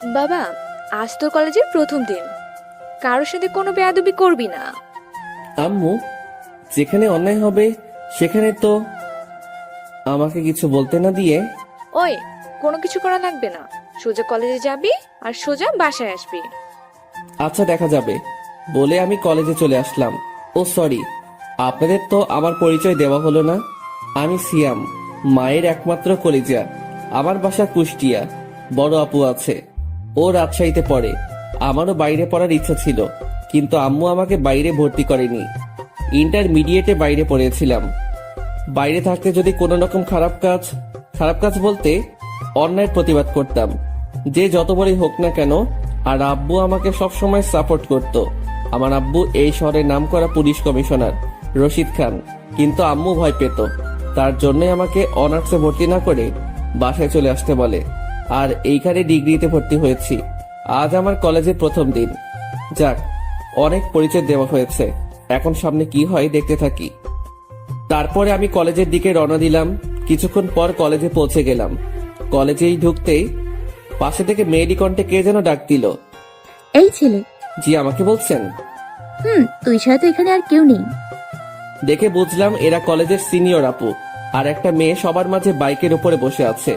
বাবা, আজ তো কলেজের প্রথম দিন, কারোর সাথে কোনো বেয়াদবি করবি না। আম্মু, যেখানে অন্যায় হবে সেখানে তো আমাকে কিছু বলতে না দিয়ে। ওই, কোনো কিছু করা লাগবে না, সোজা কলেজে যাবি আর সোজা বাসায় আসবি। আচ্ছা, দেখা যাবে বলে আমি কলেজে চলে আসলাম। ও সরি, আপনাদের তো আমার পরিচয় দেওয়া হলো না। আমি সিয়াম, মায়ের একমাত্র কলিজা। আমার বাসা কুষ্টিয়া। বড় আপু আছে, ও রাজশাহীতে পড়ে। আমারও বাইরে পড়ার ইচ্ছা ছিল, কিন্তু আম্মু আমাকে বাইরে ভর্তি করেনি। ইন্টারমিডিয়েটে বাইরে পড়েছিলাম। বাইরে থাকতে যদি কোনো রকম খারাপ কাজ বলতে অন্যায়ের প্রতিবাদ করতাম, যে যত বড়ই হোক না কেন। আর আব্বু আমাকে সবসময় সাপোর্ট করত। আমার আব্বু এই শহরের নামকরা পুলিশ কমিশনার রশিদ খান, কিন্তু আম্মু ভয় পেত। তার জন্যই আমাকে অনার্সে ভর্তি না করে বাসায় চলে আসতে বলে। আর এইখানে ডিগ্রিতে ভর্তি হয়েছি। আজ আমার কলেজের প্রথম দিন। যাক, অনেক পরিচয় দেওয়া হয়েছে, এখন সামনে কি হয় দেখতে থাকি। তারপরে আমি কলেজের দিকে রওনা দিলাম। কিছুক্ষণ পর কলেজে পৌঁছে গেলাম। কলেজেই ঢুকতেই পাশে থেকে মেয়েলি কণ্ঠে কে যেন ডাক দিল। এই ছেলে। জি, আমাকে বলছেন? তুই ছাড়া তো এখানে আর কেউ নেই। দেখে বুঝলাম এরা কলেজের সিনিয়র আপু। আর একটা মেয়ে সবার মাঝে বাইকের উপরে বসে আছে,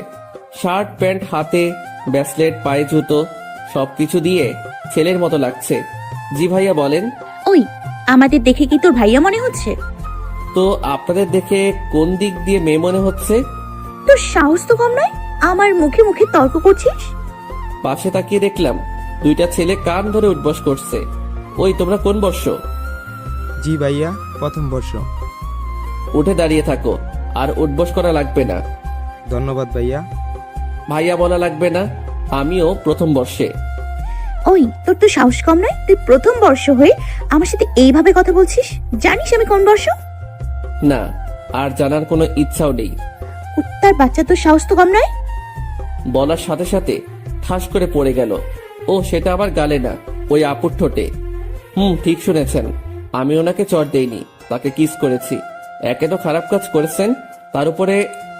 শার্ট প্যান্ট হাতে, ব্রেসলেট, পায়ে জুতো, সবকিছু দিয়ে ছেলের মতো লাগছে। জি ভাইয়া, বলেন। ওই, আমাদের দেখে কি তোর ভাইয়া মনে হচ্ছে? তো আপনাদের দেখে কোন দিক দিয়ে মেয়ে মনে হচ্ছে? তোর সাহস তো কম নয়, আমার মুখে মুখে তর্ক করছিস। পাশে তাকিয়ে দেখলাম দুইটা ছেলে কান ধরে উঠবস করছে। ওই, তোমরা কোন বর্ষ? জি ভাইয়া, প্রথম বর্ষ। উঠে দাঁড়িয়ে থাকো, আর উঠবস করা লাগবে না। ধন্যবাদ ভাইয়া। ভাইয়া বলা লাগবে না, আমিও প্রথম বর্ষে। ওই, তোর তো সাহস কম নয়, তুই প্রথম বর্ষ হয়ে আমার সাথে এইভাবে কথা বলছিস? জানিস আমি কোন বর্ষ? না, আর জানার কোনো ইচ্ছাও নেই। কুত্তার বাচ্চা, তোর সাহস তো কম নয়। বলার সাথে সাথে ঠাস করে পড়ে গেল। ও, সেটা আবার গালে না, ওই আপুর ঠোঁটে। ঠিক শুনেছেন, আমি ওনাকে চড় দেইনি, তাকে কিস করেছি। একে তো খারাপ কাজ করেছেন, তার উপরে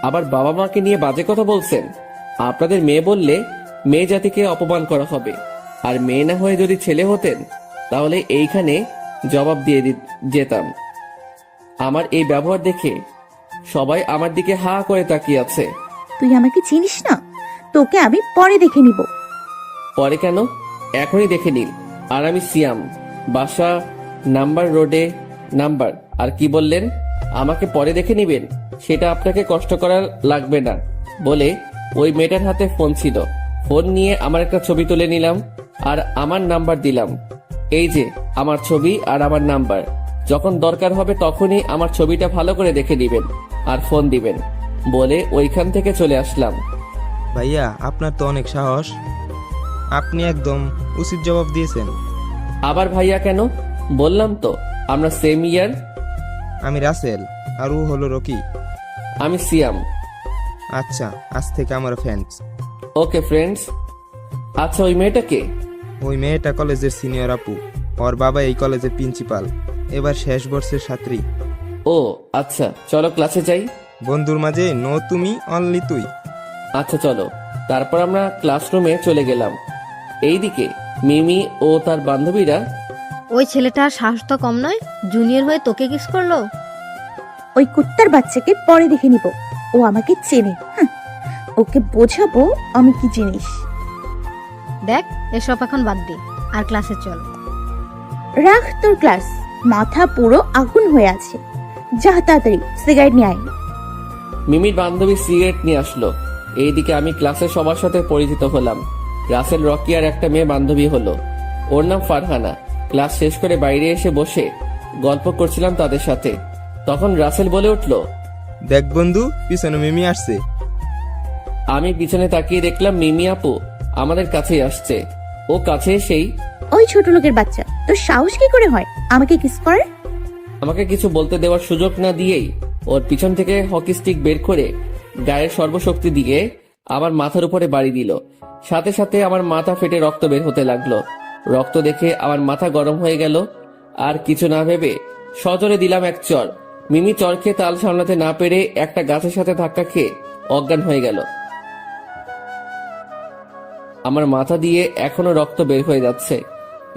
আবার বাবা মাকে নিয়ে বাজে কথা বলছেন। আপনাদের মেয়ে বললে মেয়ে জাতিকে অপমান করা হবে, আর মেয়ে না হয়ে যদি ছেলে হতেন তাহলে এইখানে জবাব দিয়ে যেতাম। আমার এই ব্যবহার দেখে সবাই আমার দিকে হা করে তাকিয়ে আছে। তুই আমাকে চিনিস না, তোকে আমি পরে দেখে নিব। পরে কেন, এখনই দেখে নিন। আর আমি সিয়াম, বাসা নাম্বার রোডে নাম্বার। আর কি বললেন? আমাকে পরে দেখে নিবেন, সেটা আপনাকে কষ্ট করা লাগবে না বলে ওই মেয়েটার হাতে ফোন ছিল। ফোন নিয়ে আমার একটা ছবি তুলে নিলাম আর আমার নাম্বার দিলাম। এই যে আমার ছবি আর আমার নাম্বার, যখন দরকার হবে তখনই আমার ছবিটা ভালো করে দেখে নিবেন আর ফোন দিবেন বলে ওইখান থেকে চলে আসলাম। ভাইয়া, আপনার তো অনেক সাহস, আপনি একদম উচিত জবাব দিয়েছেন। আবার ভাইয়া কেন? বললাম তো আমরা সেম ইয়ার। আমি রাসেল, আর ও হলো রকি। আমি সিয়াম। আচ্ছা, আজ থেকে আমার ফ্রেন্ডস। Okay friends. আচ্ছা, ওই মেয়েটাকে? ওই মেয়েটা কলেজের সিনিয়র আপু, ওর বাবা এই কলেজের প্রিন্সিপাল, এবার শেষ বর্ষের ছাত্রী। ও আচ্ছা, চলো ক্লাসে যাই। বন্ধুর মাঝে নো তুমি, অনলি তুই। আচ্ছা চলো। তারপর আমরা ক্লাসরুমে চলে গেলাম। এইদিকে মিমি ও তার বান্ধবীরা। ওই ছেলেটার সাহস তো কম নয়, জুনিয়র হয়ে তোকে কিস করলো। ওই কুত্তার বাচ্চাকে পরে দেখে নিব, ও আমাকে চেনে। ওকে বোঝাবো আমি কি জিনিস। দেখ, এসব এখন বাদ দে, আর ক্লাসে চল। রাখ তোর ক্লাস, মাথা পুরো আগুন হয়ে আছে। যা তাড়াতাড়ি সিগারেট নিয়ে আয়। মিমির বান্ধবী সিগারেট নিয়ে আসলো। এইদিকে আমি ক্লাসের সবার সাথে পরিচিত হলাম। রাসেল, রকি আর একটা মেয়ে বান্ধবী হলো, ওর নাম ফারহানা। ক্লাস শেষ করে বাইরে এসে বসে গল্প করছিলাম তাদের সাথে। তখন রাসেল বলে উঠলো, দেখ বন্ধু, পিছনে মিমি আসছে। আমি পিছনে তাকিয়ে দেখলাম মিমি আপু আমাদের কাছেই আসছে। ও কাছে এসেই, ওই ছোট লোকের বাচ্চা, তোর সাহস কি করে হয় আমাকে কিস করার? আমাকে কিছু বলতে দেওয়ার সুযোগ না দিয়েই ওর পিছন থেকে হকি স্টিক বের করে গায়ের সর্বশক্তি দিয়ে আমার মাথার উপরে বাড়ি দিল। সাথে সাথে আমার মাথা ফেটে রক্ত বের হতে লাগলো। রক্ত দেখে আমার মাথা গরম হয়ে গেল। আর কিছু না ভেবে সজোরে দিলাম এক চর। মিমি চর খেয়ে তাল সামলাতে না পেরে একটা গাছের সাথে ধাক্কা খেয়ে অজ্ঞান হয়ে গেল। আমার মাথা দিয়ে এখনো রক্ত বের হয়ে যাচ্ছে।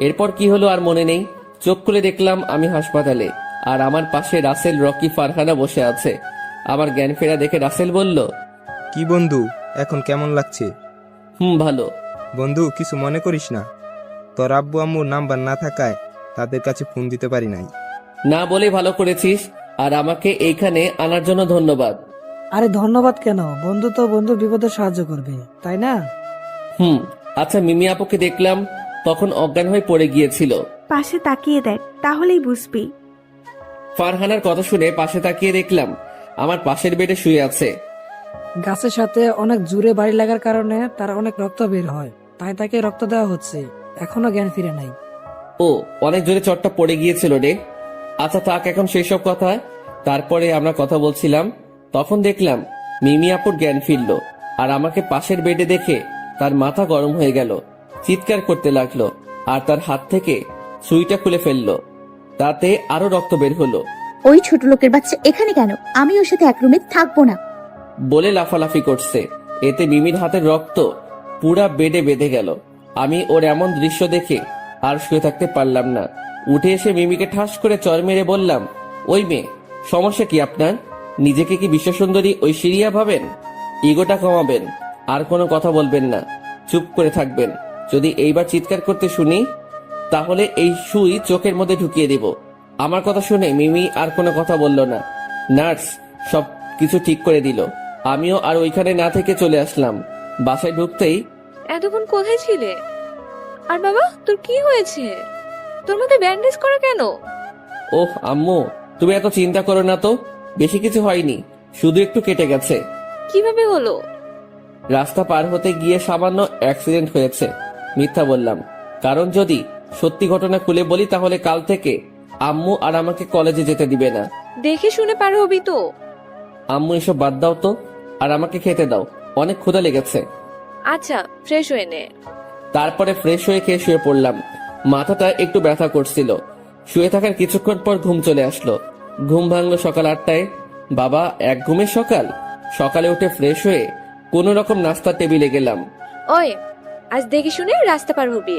এরপর কি হলো আর মনে নেই। চোখ খুলে দেখলাম আমি হাসপাতালে, আর আমার পাশে রাসেল, রকি, ফারহানা বসে আছে। আমার জ্ঞান ফেরা দেখে রাসেল বলল, কি বন্ধু, এখন কেমন লাগছে? ভালো। বন্ধু, কিছু মনে করিস না। তোর আব্বু আম্মুর নাম্বার না থাকায় তাদের কাছে ফোন দিতে পারি নাই। না বলে ভালো করেছিস, আর আমাকে এইখানে আনার জন্য ধন্যবাদ। আরে ধন্যবাদ কেন, বন্ধু তো বন্ধুর বিপদে সাহায্য করবে, তাই না? আচ্ছা, মিমি আপুকে দেখলাম তখন অজ্ঞান হয়ে পড়ে গিয়েছিল। পাশে তাকিয়ে দেখ, তাহলেই বুঝবি। ফারহানার কথা শুনে পাশে তাকিয়ে দেখলাম আমার পাশের বেডে শুয়ে আছে। গাছের সাথে অনেক জোরে বাড়ি লাগার কারণে তার অনেক রক্ত বের হয়, তাই তাকে রক্ত দেওয়া হচ্ছে। এখনো জ্ঞান ফিরে নাই। ও, অনেক জোরে চটটা পড়ে গিয়েছিল রে। আচ্ছা থাক এখন সেসব কথা। তারপরে আমরা কথা বলছিলাম, তখন দেখলাম মিমি আপুর জ্ঞান ফিরল, আর আমাকে পাশের বেডে দেখে তার মাথা গরম হয়ে গেল। চিৎকার করতে লাগলো, আর তার হাত থেকে সুইটা খুলে ফেললো। তাতে আরো রক্ত বের হলো। ওই ছোট লোকের বাচ্চা এখানে কেন? আমি ওর সাথে এক রুমে থাকবো না। বলে লাফালাফি করছে। এতে মিমির হাতের রক্ত পুরা বেডে বেঁধে গেল। আমি ওর এমন দৃশ্য দেখে আর শুয়ে থাকতে পারলাম না। উঠে এসে মিমিকে ঠাস করে চর মেরে বললাম, ওই মেয়ে, সমস্যা কি আপনার? নিজেকে কি বিশ্বসুন্দরী ঐশ্বরিয়া ভাবেন? ইগোটা কমাবেন, আর কোনো কথা বলবেন না, চুপ করে থাকবেন। যদি এইবার চিৎকার করতে শুনি তাহলে এই সুই চোখের মধ্যে ঢুকিয়ে দেব। আমার কথা শুনে মিমি আর কোনো কথা বলল না। নার্স সব কিছু ঠিক করে দিল। আমিও আর ওইখানে না থেকে চলে আসলাম। বাসায় ঢুকতেই, এতক্ষণ কোথায় ছিলে? আর বাবা, তোর কি হয়েছে? তোর মাথায় ব্যান্ডেজ করা কেন? ওহ আম্মু, তুমি এত চিন্তা করো না তো, বেশি কিছু হয়নি, শুধু একটু কেটে গেছে। কিভাবে হলো? রাস্তা পার হতে গিয়ে সামান্য অ্যাক্সিডেন্ট হয়েছে। মিথ্যা বললাম, কারণ যদি সত্যি ঘটনা খুলে বলি তাহলে কাল থেকে আম্মু আর আমাকে কলেজে যেতে দিবে না। দেখে শুনে পার হবি তো। আম্মু এসব বাদ দাও তো, আর আমাকে খেতে দাও, অনেক ক্ষুধা লেগেছে। আচ্ছা, ফ্রেশ হয়ে নে। তারপরে ফ্রেশ হয়ে খেয়ে শুয়ে পড়লাম। মাথাটা একটু ব্যথা করছিল। শুয়ে থাকার কিছুক্ষণ পর ঘুম চলে আসলো। ঘুম ভাঙলো সকাল 8টায়। বাবা, এক ঘুমের সকাল। সকালে উঠে ফ্রেশ হয়ে কোনো রকম নাস্তার টেবিলে গেলাম। ওই, আজ দেখে শুনে রাস্তা পার হবি।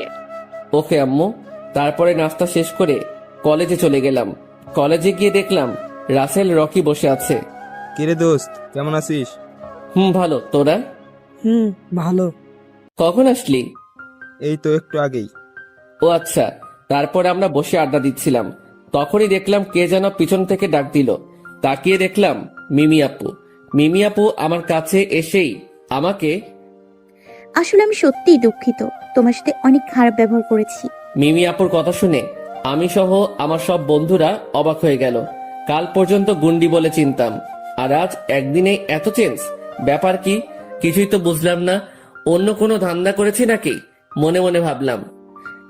ওকে আম্মু। তারপরে নাস্তা শেষ করে কলেজে চলে গেলাম। কলেজে গিয়ে দেখলাম রাসেল, রকি বসে আছে। কিরে দোস্ত, কেমন আছিস? ভালো, তোরা? ভালো। কখন আসলি? এই তো একটু আগেই। ও আচ্ছা। তারপরে আমরা বসে আড্ডা দিচ্ছিলাম, তখনই দেখলাম কে যেন পিছন থেকে ডাক দিল। তাকিয়ে দেখলাম মিমি আপু। মিমি আপু আমার কাছে এসেই আমাকে, আসলে আমি সত্যিই দুঃখিত, তোমার সাথে অনেক খারাপ ব্যবহার করেছি। মিমি আপুর কথা শুনে আমি সহ আমার সব বন্ধুরা অবাক হয়ে গেল। কাল পর্যন্ত গুন্ডি বলে চিনতাম, আর আজ একদিনে এত চেঞ্জ। ব্যাপার কি? কিছুই তো বুঝলাম না। অন্য কোনো ধান্দা করেছি নাকি? মনে মনে ভাবলাম।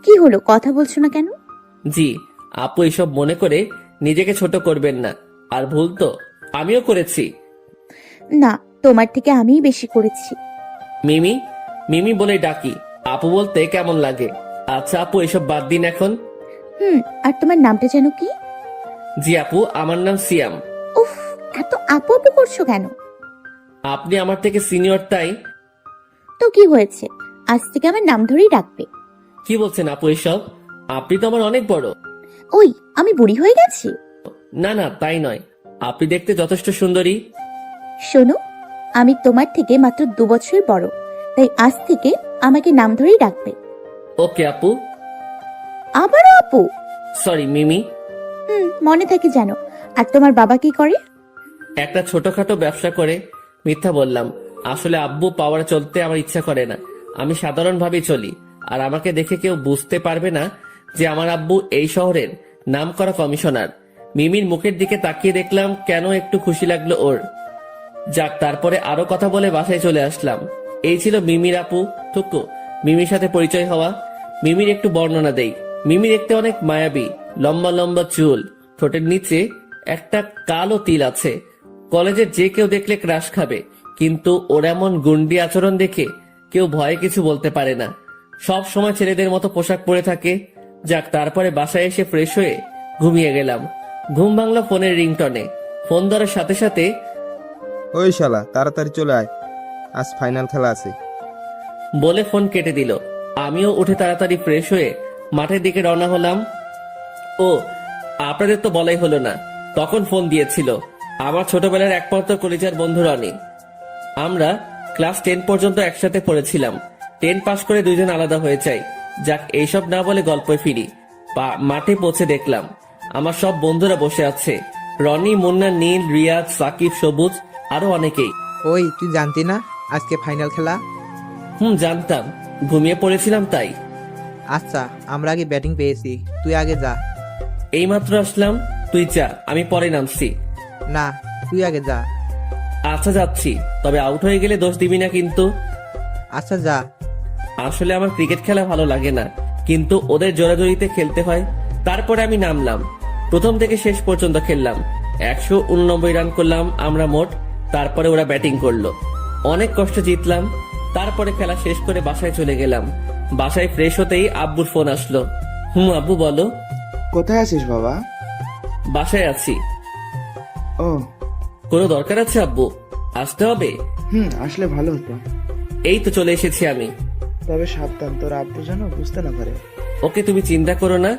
কি হলো, কথা বলছো না কেন? জি, আপু এসব মনে করে নিজেকে ছোট করবেন না। আর ভুল তো আমিও করেছি। না, তোমার থেকে আমিই বেশি করেছি। মিমি, মিমি বলে ডাকি। আপু বলতে কেমন লাগে? আচ্ছা আপু, এসব বাদ দিন এখন। আর তোমার নামটা যেন কি? জি আপু, আমার নাম সিয়াম। উফ, এত আপু আপু করছো কেন? আপনি আমার থেকে সিনিয়র তাই। তো কি হয়েছে, আজ থেকে আমার নাম ধরেই ডাকবে। কি বলছেন আপু এসব? আপনি তো আমার অনেক বড়। ওই, আমি বুড়ি হয়ে গেছি? না না, তাই নয়, আপনি দেখতে যথেষ্ট সুন্দরী। শোনো, আমি তোমার থেকে মাত্র 2 বছর বড়, তাই আজ থেকে আমাকে নাম ধরেই ডাকবে। ওকে আপু। আবারও আপু? সরি মিমি। মনে থাকে জানো। আর তোমার বাবা কি করে? একটা ছোটখাটো ব্যবসা করে। মিথ্যা বললাম, আসলে আব্বু পাওয়ারে চলতে আমার ইচ্ছা করে না। আমি সাধারণভাবেই চলি, আর আমাকে দেখে কেউ বুঝতে পারবে না যে আমার আব্বু এই শহরের নামকরা কমিশনার। মিমির মুখের দিকে তাকিয়ে দেখলাম কেন একটু খুশি লাগলো ওর। যাক, তারপরে আরো কথা বলে বাসায় চলে আসলাম। এই ছিল মিমির আপু টুকু। মিমির সাথে পরিচয় হওয়া। মিমির একটু বর্ণনা দেই। মিমি দেখতে অনেক মায়াবী, লম্বা লম্বা চুল, ঠোঁটের নিচে একটা কালো তিল আছে। কলেজের যে কেউ দেখলে ক্রাশ খাবে, কিন্তু ওর এমন গুন্ডি আচরণ দেখে কেউ ভয়ে কিছু বলতে পারে না। সব সময় ছেলেদের মতো পোশাক পরে থাকে। যাক, তারপরে বাসায় এসে ফ্রেশ হয়ে ঘুমিয়ে গেলাম। ঘুম ভাঙলো ফোনের রিংটনে। ফোন ধরার সাথে সাথে, ওই শালা, তাড়াতাড়ি চলে আয়, আজ ফাইনাল খেলা আছে। বলে ফোন কেটে দিল। আমিও উঠে তাড়াতাড়ি ফ্রেশ হয়ে মাঠের দিকে রওনা হলাম। ও, আপনাদের তো বলাই হলো না, তখন ফোন দিয়েছিল আমার ছোটবেলার একমাত্র কলেজের বন্ধু রনি। আমরা ক্লাস 10 পর্যন্ত একসাথে পড়েছিলাম। 10 পাশ করে দুইজন আলাদা হয়ে যাই। যাক, এইসব না বলে গল্পে ফিরি। মাঠে পৌঁছে দেখলাম আমার সব বন্ধুরা বসে আছে। রনি, মুন্না, নীল, রিয়াজ, সাকিব, সবুজ, আরো অনেকেই। ওই, তুই জানতি না আজকে ফাইনাল খেলা? জানতাম, ঘুমিয়ে পড়েছিলাম তাই। আচ্ছা, আমরা আগে ব্যাটিং পেয়েছি, তুই আগে যা। এইমাত্র আসলাম, তুই যা, আমি পরে নামছি। না, তুই আগে যা। আচ্ছা যাচ্ছি, তবে আউট হয়ে গেলে দোষ দিবি না কিন্তু। আচ্ছা যা। আসলে আমার ক্রিকেট খেলা ভালো লাগে না, কিন্তু ওদের জোরাজোরিতে খেলতে হয়। তারপরে আমি নামলাম, প্রথম থেকে শেষ পর্যন্ত খেললাম। 189 রান করলাম আমরা মোট। তারপরে ওরা ব্যাটিং করলো, অনেক কষ্টে জিতলাম। তারপরে খেলা শেষ করে বাসায় চলে গেলাম। বাসায় ফ্রেশ হতেই আব্বুর ফোন আসলো। আব্বু বলো। কোথায় আছিস বাবা? বাসায় আছি। ও, কোনো দরকার আছে আব্বু? আসতে হবে? আসলে ভালো হতো। এই তো চলে এসেছি আমি। তবে সাবধান, তোর আব্বু যেন বুঝতে না পারে। ওকে, তুমি চিন্তা করো না,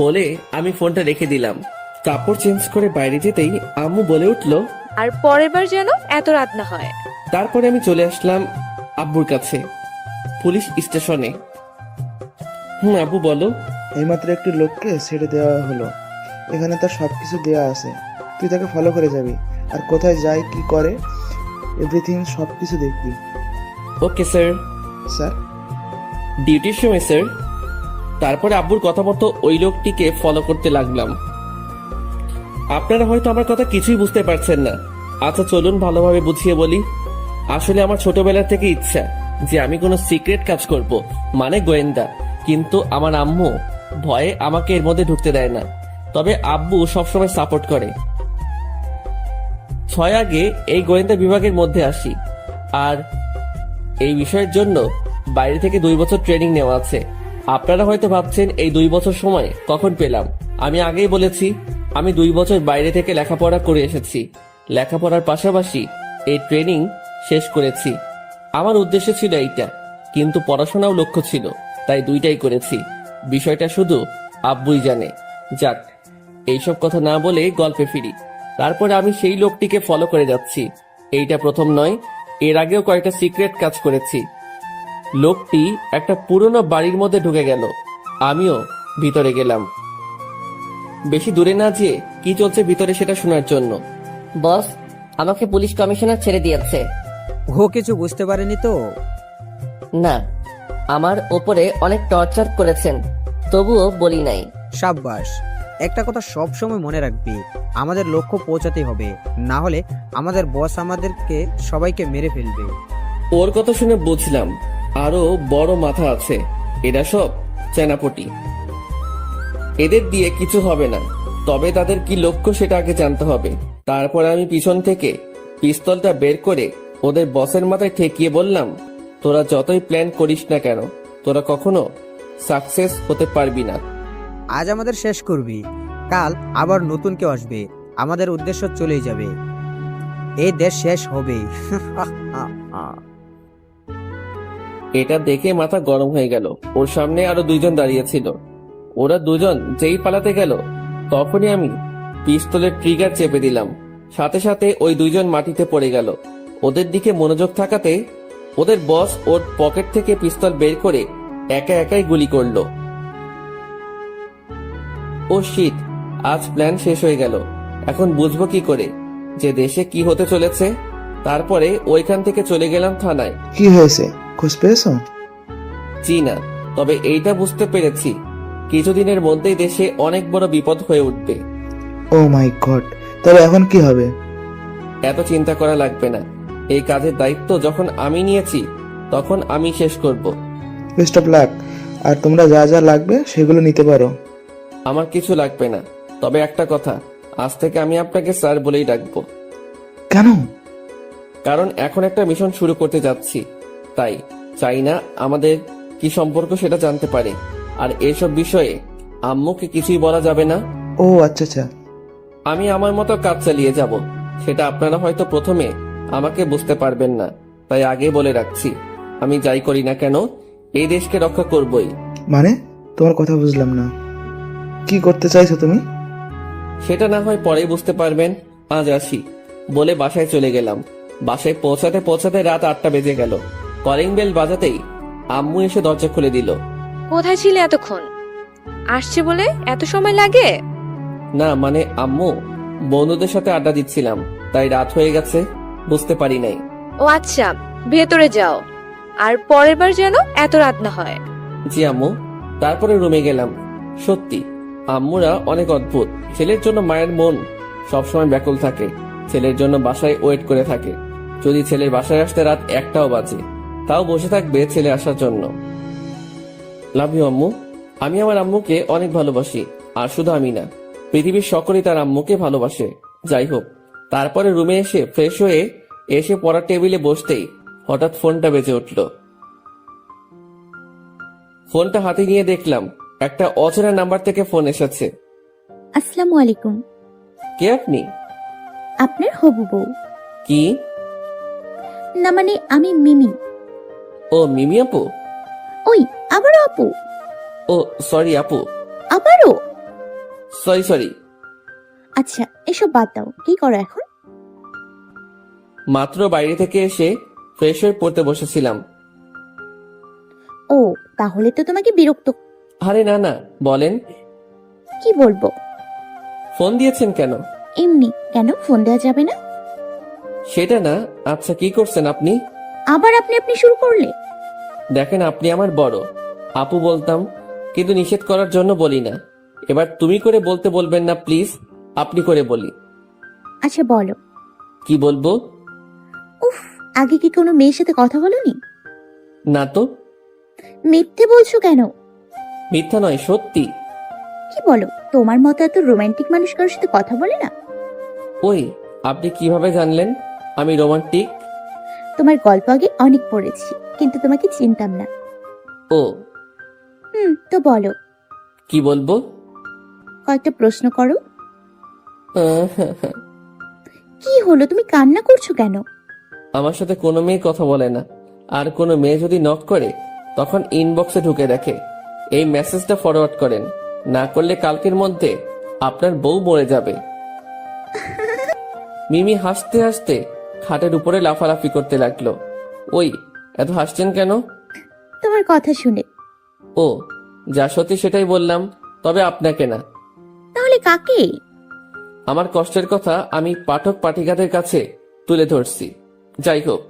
বলে আমি ফোনটা রেখে দিলাম। কাপড় চেঞ্জ করে বাইরে যেতেই আম্মু বলে উঠলো, আর পরের বার যেন এত রাত না হয়। তারপরে আমি চলে আসলাম আব্বুর কাছে, পুলিশ স্টেশনে। আব্বু বলো। এইমাত্র একটি লোককে ছেড়ে দেওয়া হলো। এখানে তার সবকিছু দেওয়া আছে, তুই তাকে ফলো করে যাবি, আর কোথায় যায় কি করে এভরিথিং সবকিছু দেখবি। Okay sir. স্যার? ডিউটির সময় স্যার। তারপরে আব্বুর কথা মতো ওই লোকটিকে ফলো করতে লাগলাম। আপনারা হয়তো আমার কথা কিছুই বুঝতে পারছেন না। আচ্ছা চলুন ভালোভাবে বুঝিয়ে বলি। আসলে আমার ছোটবেলা থেকে ইচ্ছা যে আমি কোনো সিক্রেট কাজ করব, মানে গোয়েন্দা। কিন্তু আমার আম্মু ভয়ে আমাকে এর মধ্যে ঢুকতে দেয় না, তবে আব্বু সবসময় সাপোর্ট করে। 6 আগে এই গোয়েন্দা বিভাগের মধ্যে আসি, আর এই বিষয়ের জন্য বাইরে থেকে 2 বছর ট্রেনিং নেওয়া আছে। আপনারা হয়তো ভাবছেন এই 2 বছর সময় কখন পেলাম। আমি আগেই বলেছি, আমি 2 বছর বাইরে থেকে লেখাপড়া করে এসেছি। লেখাপড়ার পাশাপাশি এই ট্রেনিং শেষ করেছি। আমার উদ্দেশ্য ছিল এইটা, কিন্তু পড়াশোনাও লক্ষ্য ছিল, তাই দুইটাই করেছি। বিষয়টা শুধু আব্বুই জানে। যাক, এইসব কথা না বলে গল্পে ফিরি। তারপরে আমি সেই লোকটিকে ফলো করে যাচ্ছি। এইটা প্রথম নয়, এর আগেও কয়েকটা সিক্রেট কাজ করেছি। লোকটি একটা পুরনো বাড়ির মধ্যে ঢুকে গেল, আমিও ভিতরে গেলাম। বেশি দূরে না যেয়ে কি চলছে ভিতরে সেটা শোনার জন্য। বস, আমাকে পুলিশ কমিশনার ছেড়ে দিয়েছে। ও কিছু বুঝতে পারেনি তো? না, আমার ওপরে অনেক টর্চার করেছেন, তবুও বলি নাই। সাব্বাস। একটা কথা সব সময় মনে রাখবি, আমাদের লক্ষ্য পৌঁছাতে হবে, না হলে আমাদের বস আমাদেরকে সবাইকে মেরে ফেলবে। ওর কথা শুনে বুঝলাম আরো বড় মাথা আছে। এরা সব চেনাপটি, এদের দিয়ে কিছু হবে না। তবে তাদের কি লক্ষ্য সেটা আগে জানতে হবে। তারপর আমি পিছন থেকে পিস্তলটা বের করে ওদের বসের মাথায় ঠেকিয়ে বললাম, তোরা যতই প্ল্যান করিস না কেন, তোরা কখনো সাকসেস হতে পারবি না। আজ আমাদের শেষ করবি, কাল আবার নতুন কেউ আসবে, আমাদের উদ্দেশ্য চলেই যাবে, এই দেশ শেষ হবেই। এটা দেখে মাথা গরম হয়ে গেল। ওর সামনে আরো 2 জন দাঁড়িয়ে ছিল। ওরা 2 জন যেই পালাতে গেল, তখনই আমি পিস্তলের ট্রিগার চেপে দিলাম। সাথে সাথে ওই 2 জন মাটিতে পড়ে গেল। ওদের দিকে মনোযোগ থাকাতে ওদের বস ওর পকেট থেকে পিস্তল বের করে একা একাই গুলি করলো। ও শিট, আজ প্ল্যান শেষ হয়ে গেল। এখন বুঝবো কি করে যে দেশে কি হতে চলেছে। তারপরে ওইখান থেকে চলে গেলাম থানায়। কি হয়েছে, খোঁজ পেয়েছো? জি না, তবে এইটা বুঝতে পেরেছি কিছুদিনের মধ্যেই দেশে অনেক বড় বিপদ হয়ে উঠবে। ও মাই গড, তবে এখন কি হবে? এত চিন্তা করা লাগবে না। এই কাজের দায়িত্ব যখন আমি নিয়েছি, তখন আমি শেষ করব। Best of luck. আর তোমরা যা যা লাগবে সেগুলো নিতে পারো। আমার কিছু লাগবে না, তবে একটা কথা, আজ থেকে আমি আপনাকে স্যার বলেই ডাকবো। কেন? কারণ এখন একটা মিশন শুরু করতে যাচ্ছি, তাই চাই না আমাদের কি সম্পর্ক সেটা জানতে পারে। আর এসব বিষয়ে আম্মুকে কিছুই বলা যাবে না। ও আচ্ছা আচ্ছা। আমি আমার মতো কাজ চালিয়ে যাব। সেটা আপনারা হয়তো প্রথমে আমাকে বুঝতে পারবেন না, তাই আগে বলে রাখছি। আমি যাই করি না কেন এই দেশকে রক্ষা করবই। মানে তোমার কথা বুঝলাম না, কি করতে চাইছো তুমি? সেটা না হয় পরেই বুঝতে পারবেন, আজ আসি বলে বাসায় চলে গেলাম। বাসায় পৌঁছাতে পৌঁছাতে রাত 8টা বেজে গেল। কলিং বেল বাজাতেই আম্মু এসে দরজা খুলে দিল। কোথায় ছিলে এতক্ষণ? আসছে বলে এত সময় লাগে? না মানে আম্মু, বন্ধুদের সাথে আড্ডা দিচ্ছিলাম, তাই রাত হয়ে গেছে, বুঝতে পারি নাই। ও আচ্ছা, ভেতরে যাও, আর পরের বার যেন এত রাত না হয়। জি আম্মু। তারপরে রুমে গেলাম। সত্যি আম্মুরা অনেক অদ্ভুত। ছেলের জন্য মায়ের মন সবসময় ব্যাকুল থাকে, ছেলের জন্য বাসায় ওয়েট করে থাকে। যদি ছেলের বাসায় আসতে রাত 1টাও বাজে, তাও বসে থাকবে ছেলে আসার জন্য। লাভ ইউ আম্মু। আমি আমার আম্মুকে অনেক ভালোবাসি, আর শুধু আমি না, পৃথিবীর সকলেই তার আম্মুকে ভালোবাসে। যাই হোক, তারপরে রুমে এসে ফ্রেশ হয়ে এসে পড়ার টেবিলে বসতেই হঠাৎ ফোনটা বেজে উঠল। ফোনটা হাতে নিয়ে দেখলাম একটা অচেনা নাম্বার থেকে ফোন এসেছে। আসসালামু আলাইকুম। কে আপনি? আপনার হবু বউ। কি? না মানে আমি মিমি। ও মিমি আপু? ওই আবারও আপু? ও সরি আপু। আবারও? সরি। আচ্ছা এসব বাদ দাও, কি করো এখন? মাত্র বাইরে থেকে এসে ফ্রেশ হয়ে পড়তে বসেছিলাম। ও তাহলে তো তোমাকে বিরক্ত। আরে না না, বলেন। কি বলবো? ফোন দিয়েছেন কেন? এমনি। কেন ফোন দেওয়া যাবে না? সেটা না, আচ্ছা কি করছেন আপনি? আবার আপনি আপনি শুরু করলে। দেখেন আপনি আমার বড়, আপু বলতাম, কিন্তু নিষেধ করার জন্য বলি না। এবার তুমি করে বলতে বলবেন না প্লিজ, আপনি করে বলি। আচ্ছা বলো। কি বলবো? উফ, আগে কি কোনো মেয়ের সাথে কথা বলোনি? না তো। মিথ্যে বলছো কেন? মিথ্যা নয়, সত্যি। কি বলো, তোমার মতো এত রোমান্টিক মানুষ কারোর সাথে কথা বলে না? ওই আপনি কিভাবে জানলেন আমি রোমান্টিক? তোমার গল্প আগে অনেক পড়েছি, কিন্তু তোমাকে চিনতাম না। ও তো বলো। কি বলবো? কয়েকটা প্রশ্ন করো। কি হলো, তুমি কান্না করছো কেন? আমার সাথে কোনো মেয়ে কথা বলে না, আর কোনো মেয়ে যদি নক করে তখন ইনবক্সে ঢুকে দেখে। এই মেসেজটা ফরওয়ার্ড করেন, না করলে কালকের মধ্যে আপনার বউ মরে যাবে। মিমি হাসতে হাসতে খাটের উপরে লাফালাফি করতে লাগলো। ওই এত হাসছেন কেন? তোমার কথা শুনে। ও যা সত্যি সেটাই বললাম, তবে আপনাকে না। তাহলে কাকে? আমার কষ্টের কথা আমি পাঠক পাঠিকাদের কাছে তুলে ধরছি। যাই হোক,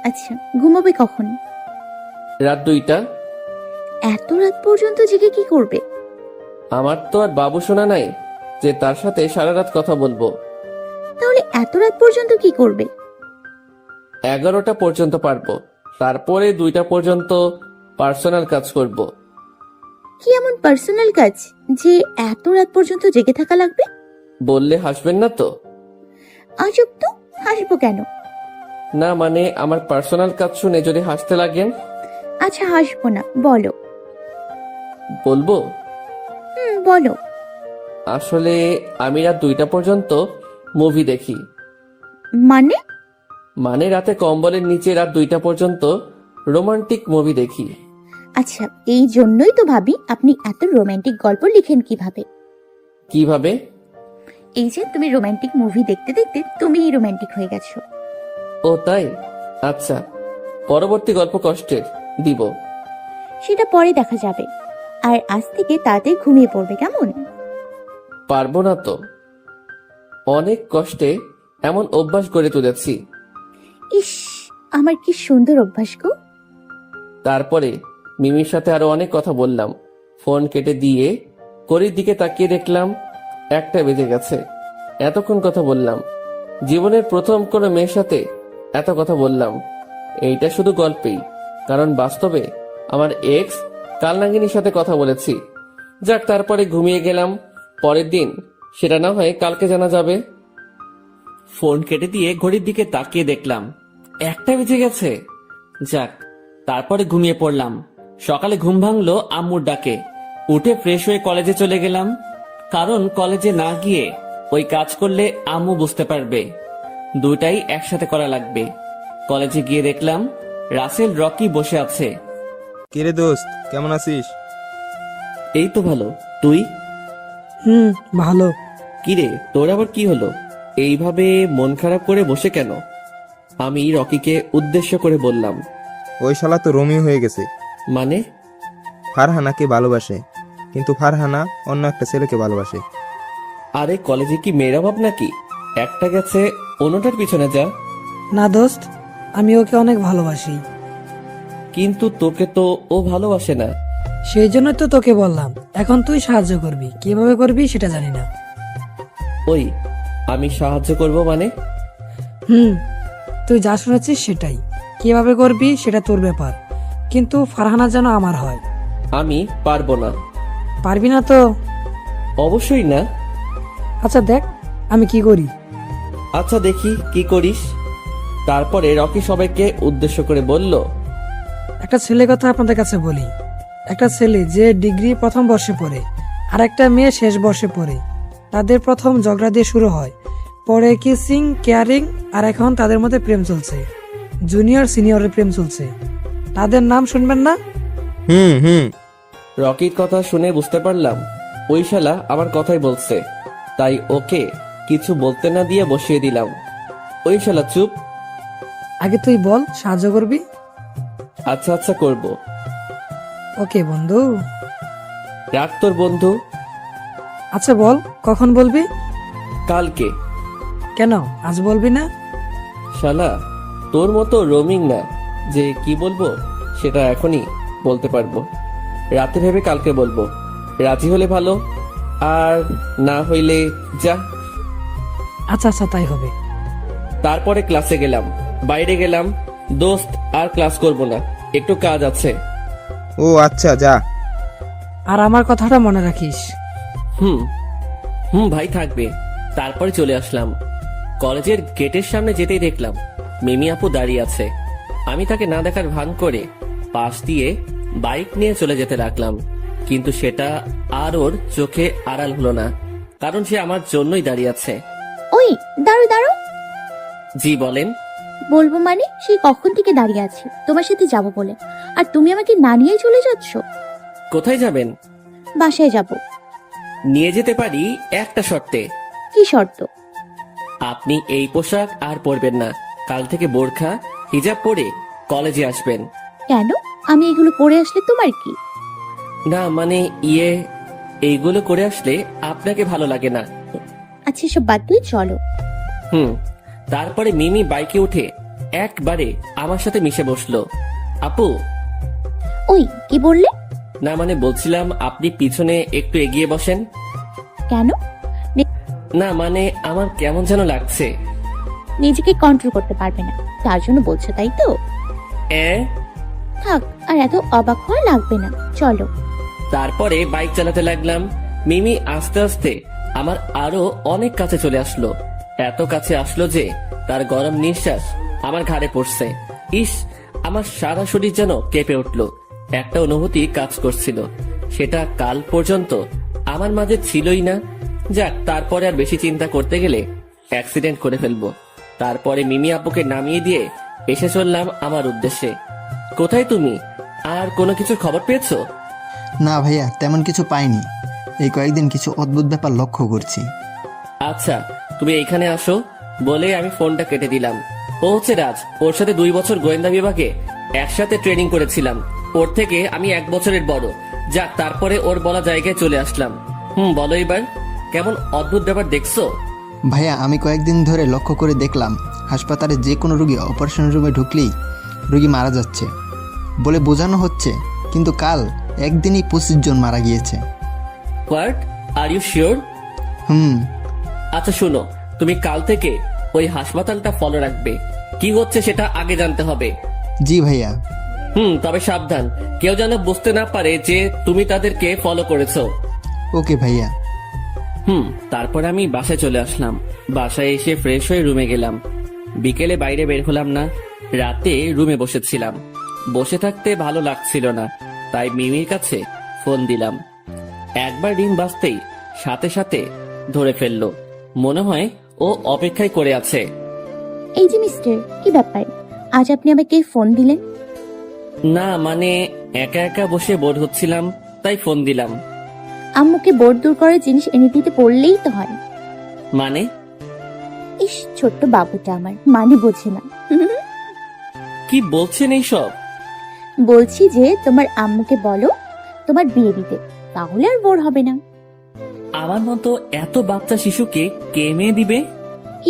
আচ্ছা ঘুমাবে কখন? রাত 2টা। এত রাত পর্যন্ত জেগে কি করবে? আমার তো আর বাবু শোনা নাই যে তার সাথে সারা রাত কথা বলবো। তাহলে এত রাত পর্যন্ত কি করবে? 11টা পর্যন্ত পারবো, তারপরে 2টা পর্যন্ত পার্সোনাল কাজ করব। কি এমন পার্সোনাল কাজ যে এত রাত পর্যন্ত জেগে থাকা লাগবে? বললে হাসবেন না তো? আজব তো, হাসবো কেন? না মানে আমার পার্সোনাল কাজ শুনে যদি হাসতে লাগেন। আচ্ছা হাসবো না, বলো। বলবো? বলো। আসলে আমি রাত 2টা পর্যন্ত মুভি দেখি। মানে রাতে কম্বলের নিচে রাত 2টা পর্যন্ত রোমান্টিক মুভি দেখি। আচ্ছা এই জন্যই তো ভাবি আপনি এত রোমান্টিক গল্প লিখেন কিভাবে। কিভাবে? এই যে তুমি রোমান্টিক মুভি দেখতে দেখতে তুমিই রোমান্টিক হয়ে গেছো। ও তাই? আচ্ছা, পরবর্তী গল্প কষ্টের দিব। সেটা পরে দেখা যাবে। আর আজ থেকে তাড়াতাড়ি ঘুমিয়ে পড়বে, কেমন? পারবো না তো, অনেক কষ্টে এমন অভ্যাস গড়ে তুলেছি। ইস, আমার কি সুন্দর অভ্যাস গো। তারপরে মিমির সাথে আরো অনেক কথা বললাম। ফোন কেটে দিয়ে ঘড়ির দিকে তাকিয়ে দেখলাম 1টা বেজে গেছে। এতক্ষণ কথা বললাম, জীবনের প্রথম কোনো মেয়ের সাথে এত কথা বললাম। এইটা শুধু গল্পেই, কারণ বাস্তবে আমার এক্স কালনাগিনীর সাথে কথা বলেছি। যাক, তারপরে ঘুমিয়ে গেলাম। পরের দিন সেটা না হয় কালকে জানা যাবে। ফোন কেটে দিয়ে ঘড়ির দিকে তাকিয়ে দেখলাম 1টা বেজে গেছে। যাক, তারপরে ঘুমিয়ে পড়লাম। সকালে ঘুম ভাঙলো আম্মুর ডাকে। উঠে ফ্রেশ হয়ে কলেজে চলে গেলাম, কারণ কলেজে না গিয়ে ওই কাজ করলে আম্মু বুঝতে পারবে। দুটাই একসাথে করা লাগবে। কলেজে গিয়ে দেখলাম রাসেল রকি বসে আছে। কিরে দোস্ত, কেমন আছিস? এই তো ভালো, তুই? ভালো। কিরে, তোর আবার কি হলো? এইভাবে মন খারাপ করে বসে কেন? আমি রকিকে উদ্দেশ্য করে বললাম। ওই শালা তো রোমিও হয়ে গেছে। মানে? ফারহানাকে ভালোবাসে, কিন্তু ফারহানা অন্য একটা ছেলেকে ভালোবাসে। আরে কলেজে কি মেয়ের অভাব নাকি? একটা গেছে অন্যটার পিছনে যা। না দোস্ত, আমি ওকে অনেক ভালোবাসি। কিন্তু তোকে তো ও ভালোবাসে না। সেই জন্যই তো তোকে বললাম, এখন তুই সাহায্য করবি, কিভাবে করবি সেটা জানি না। ওই, আমি সাহায্য করব মানে? তুই যা শুনেছিস সেটাই, কিভাবে করবি সেটা তোর ব্যাপার, কিন্তু ফারহানা যেন আমার হয়। আমি পারবো না। পারবি না তো? অবশ্যই না। আচ্ছা দেখ আমি কি করি। আচ্ছা দেখি কি করিস। তারপরে রকি সবাইকে উদ্দেশ্য করে বলল, একটা ছেলে কথা আপনাদের কাছে বলি। একটা ছেলে যে ডিগ্রি প্রথম বর্ষে পড়ে, আর একটা মেয়ে শেষ বর্ষে পড়ে। তাদের প্রথম ঝগড়া দিয়ে শুরু হয়, পরে কিসিং, কেয়ারিং, আর এখন তাদের মধ্যে প্রেম চলছে। জুনিয়র সিনিয়রের প্রেম চলছে। তাদের নাম শুনবেন না? রকির কথা শুনে বুঝতে পারলাম ওই শালা আমার কথাই বলছে, তাই ওকে কিছু বলতে না দিয়ে বসিয়ে দিলাম। ওই শালা চুপ। আগে তুই বল, সাহায্য করবি? আচ্ছা আচ্ছা করব। ওকে বন্ধু। রাখ তোর বন্ধু। আচ্ছা বল, কখন বলবি? কালকে। কেন আজ বলবি না? শালা তোর মতো রোমিং না যে কি বলবো সেটা এখনই বলতে পারবো। রাতে ভেবে কালকে বলবো। রাজি হলে ভালো, আর না হইলে যা। আচ্ছা আচ্ছা তাই হবে। তারপরে ক্লাসে গেলাম। বাইরে গেলাম, দোস্ত আর ক্লাস করব না, একটু কাজ আছে। ও আচ্ছা, যা। আর আমার কথাটা মনে রাখিস। হুম হুম ভাই, থাকবে। তারপরে চলে আসলাম। কলেজের গেটের সামনে যেতেই দেখলাম মিমি আপু দাঁড়িয়ে আছে। আমি তাকে না দেখার ভান করে পাশ দিয়ে বাইক নিয়ে চলে যেতে লাগলাম, কিন্তু সেটা আর ওর চোখে আড়াল হলো না, কারণ সে আমার জন্যই দাঁড়িয়ে আছে। ওই দাঁড়ো দাঁড়ো। জি বলেন। বলবো মানে, সেই কখন থেকে দাঁড়িয়ে আছি তোমার সাথে যাব বলে, আর তুমি আমাকে না নিয়েই চলে যাচ্ছ। কোথায় যাবেন? বাসায় যাব। নিয়ে যেতে পারি একটা শর্তে। কি শর্ত? আপনি এই পোশাক আর পরবেন না। কাল থেকে বোরখা হিজাব পরে কলেজে আসবেন। কেন? আমি এগুলো পরে আসলে তোমার কি? না মানে এইগুলো করে আসলে আপনাকে ভালো লাগে না। আচ্ছা এসব বাদ দিয়ে চলো। তারপরে মিমি বাইকে উঠে একবারে আমার সাথে মিশে বসলো। আপু। ওই কি বললে? না মানে বলছিলাম আপনি পিছনে একটু এগিয়ে বসেন। কেন? না মানে আমার কেমন যেন লাগছে। নিজেকে কন্ট্রোল করতে পারবে না তার জন্য বলছো, তাই তো? থাক, আর এত অবাক হওয়া লাগবে না, চলো। তারপরে বাইক চালাতে লাগলাম। মিমি আস্তে আস্তে আমার আরো অনেক কাছে চলে আসলো। এত কাছে আসলো যে তার গরম নিঃশ্বাস আমার ঘাড়ে পড়ছে। ইস, আমার সারা শরীর যেন কেঁপে উঠলো। একটা অনুভূতি কাজ করছিল, সেটা কাল পর্যন্ত আমার মাঝে ছিলই না। যাক, তারপরে আর বেশি চিন্তা করতে গেলে অ্যাক্সিডেন্ট করে ফেলবো। তারপরে মিমি আপুকে নামিয়ে দিয়ে এসে চললাম আমার উদ্দেশ্যে। কোথায় তুমি? আর কোনো কিছু খবর পেয়েছো? না ভাইয়া, তেমন কিছু পাইনি। এই কয়েকদিন কিছু অদ্ভুত ব্যাপার লক্ষ্য করছি। আচ্ছা তুমি এইখানে আসো বলে আমি ফোনটা কেটে দিলাম। ও হচ্ছে রাজ, ওর সাথে 2 বছর গোয়েন্দা বিভাগে একসাথে ট্রেনিং করেছিলাম। ওর থেকে আমি 1 বছরের বড়। যাক, তারপরে ওর বলা জায়গায় চলে আসলাম। বলো এবার, কেমন অদ্ভুত ব্যাপার দেখছো? ভাইয়া, আমি কয়েকদিন ধরে লক্ষ্য করে দেখলাম হাসপাতালে যে কোনো রোগী অপারেশন রুমে ঢুকলেই রোগী মারা যাচ্ছে বলে বোঝানো হচ্ছে, কিন্তু কাল একদিনই 25 জন মারা গিয়েছে। What, are you sure? আচ্ছা শোনো, তুমি কাল থেকে ওই হাসপাতালটা ফলো রাখবে। কি হচ্ছে সেটা আগে জানতে হবে। জি ভাইয়া। তবে সাবধান, কেউ যেন বুঝতে না পারে যে তুমি তাদেরকে ফলো করেছো। ওকে ভাইয়া। তারপর আমি বাসায় চলে আসলাম। বাসায় এসে ফ্রেশ হয়ে রুমে গেলাম। বিকেলে বাইরে বের হলাম না। রাতে রুমে বসেছিলাম। বসে থাকতে ভালো লাগছিল না, তাই মিমির কাছে ফোন দিলাম। একবার রিং বাজতেই সাথে সাথে ধরে ফেললো। মনে হয় ও অপেক্ষায় করে আছে। এই যে মিস্টার, কি ব্যাপার? আজ আপনি আমাকে ফোন দিলেন? না মানে একা একা বসে বোর হচ্ছিলাম, তাই ফোন দিলাম। আম্মুকে বোর দূর করার জিনিস এনে দিতে বললেই তো হয়। মানে? ইস, ছোট্ট বাবুটা আমার মানে বোঝে না। কি বলছেন এইসব? বলছি যে তোমার আম্মুকে বলো তোমার বিয়ে দিতে, তাহলে আর বোর হবে না। আমার মতো এত বাচ্চা শিশুকে কে মেয়ে দিবে?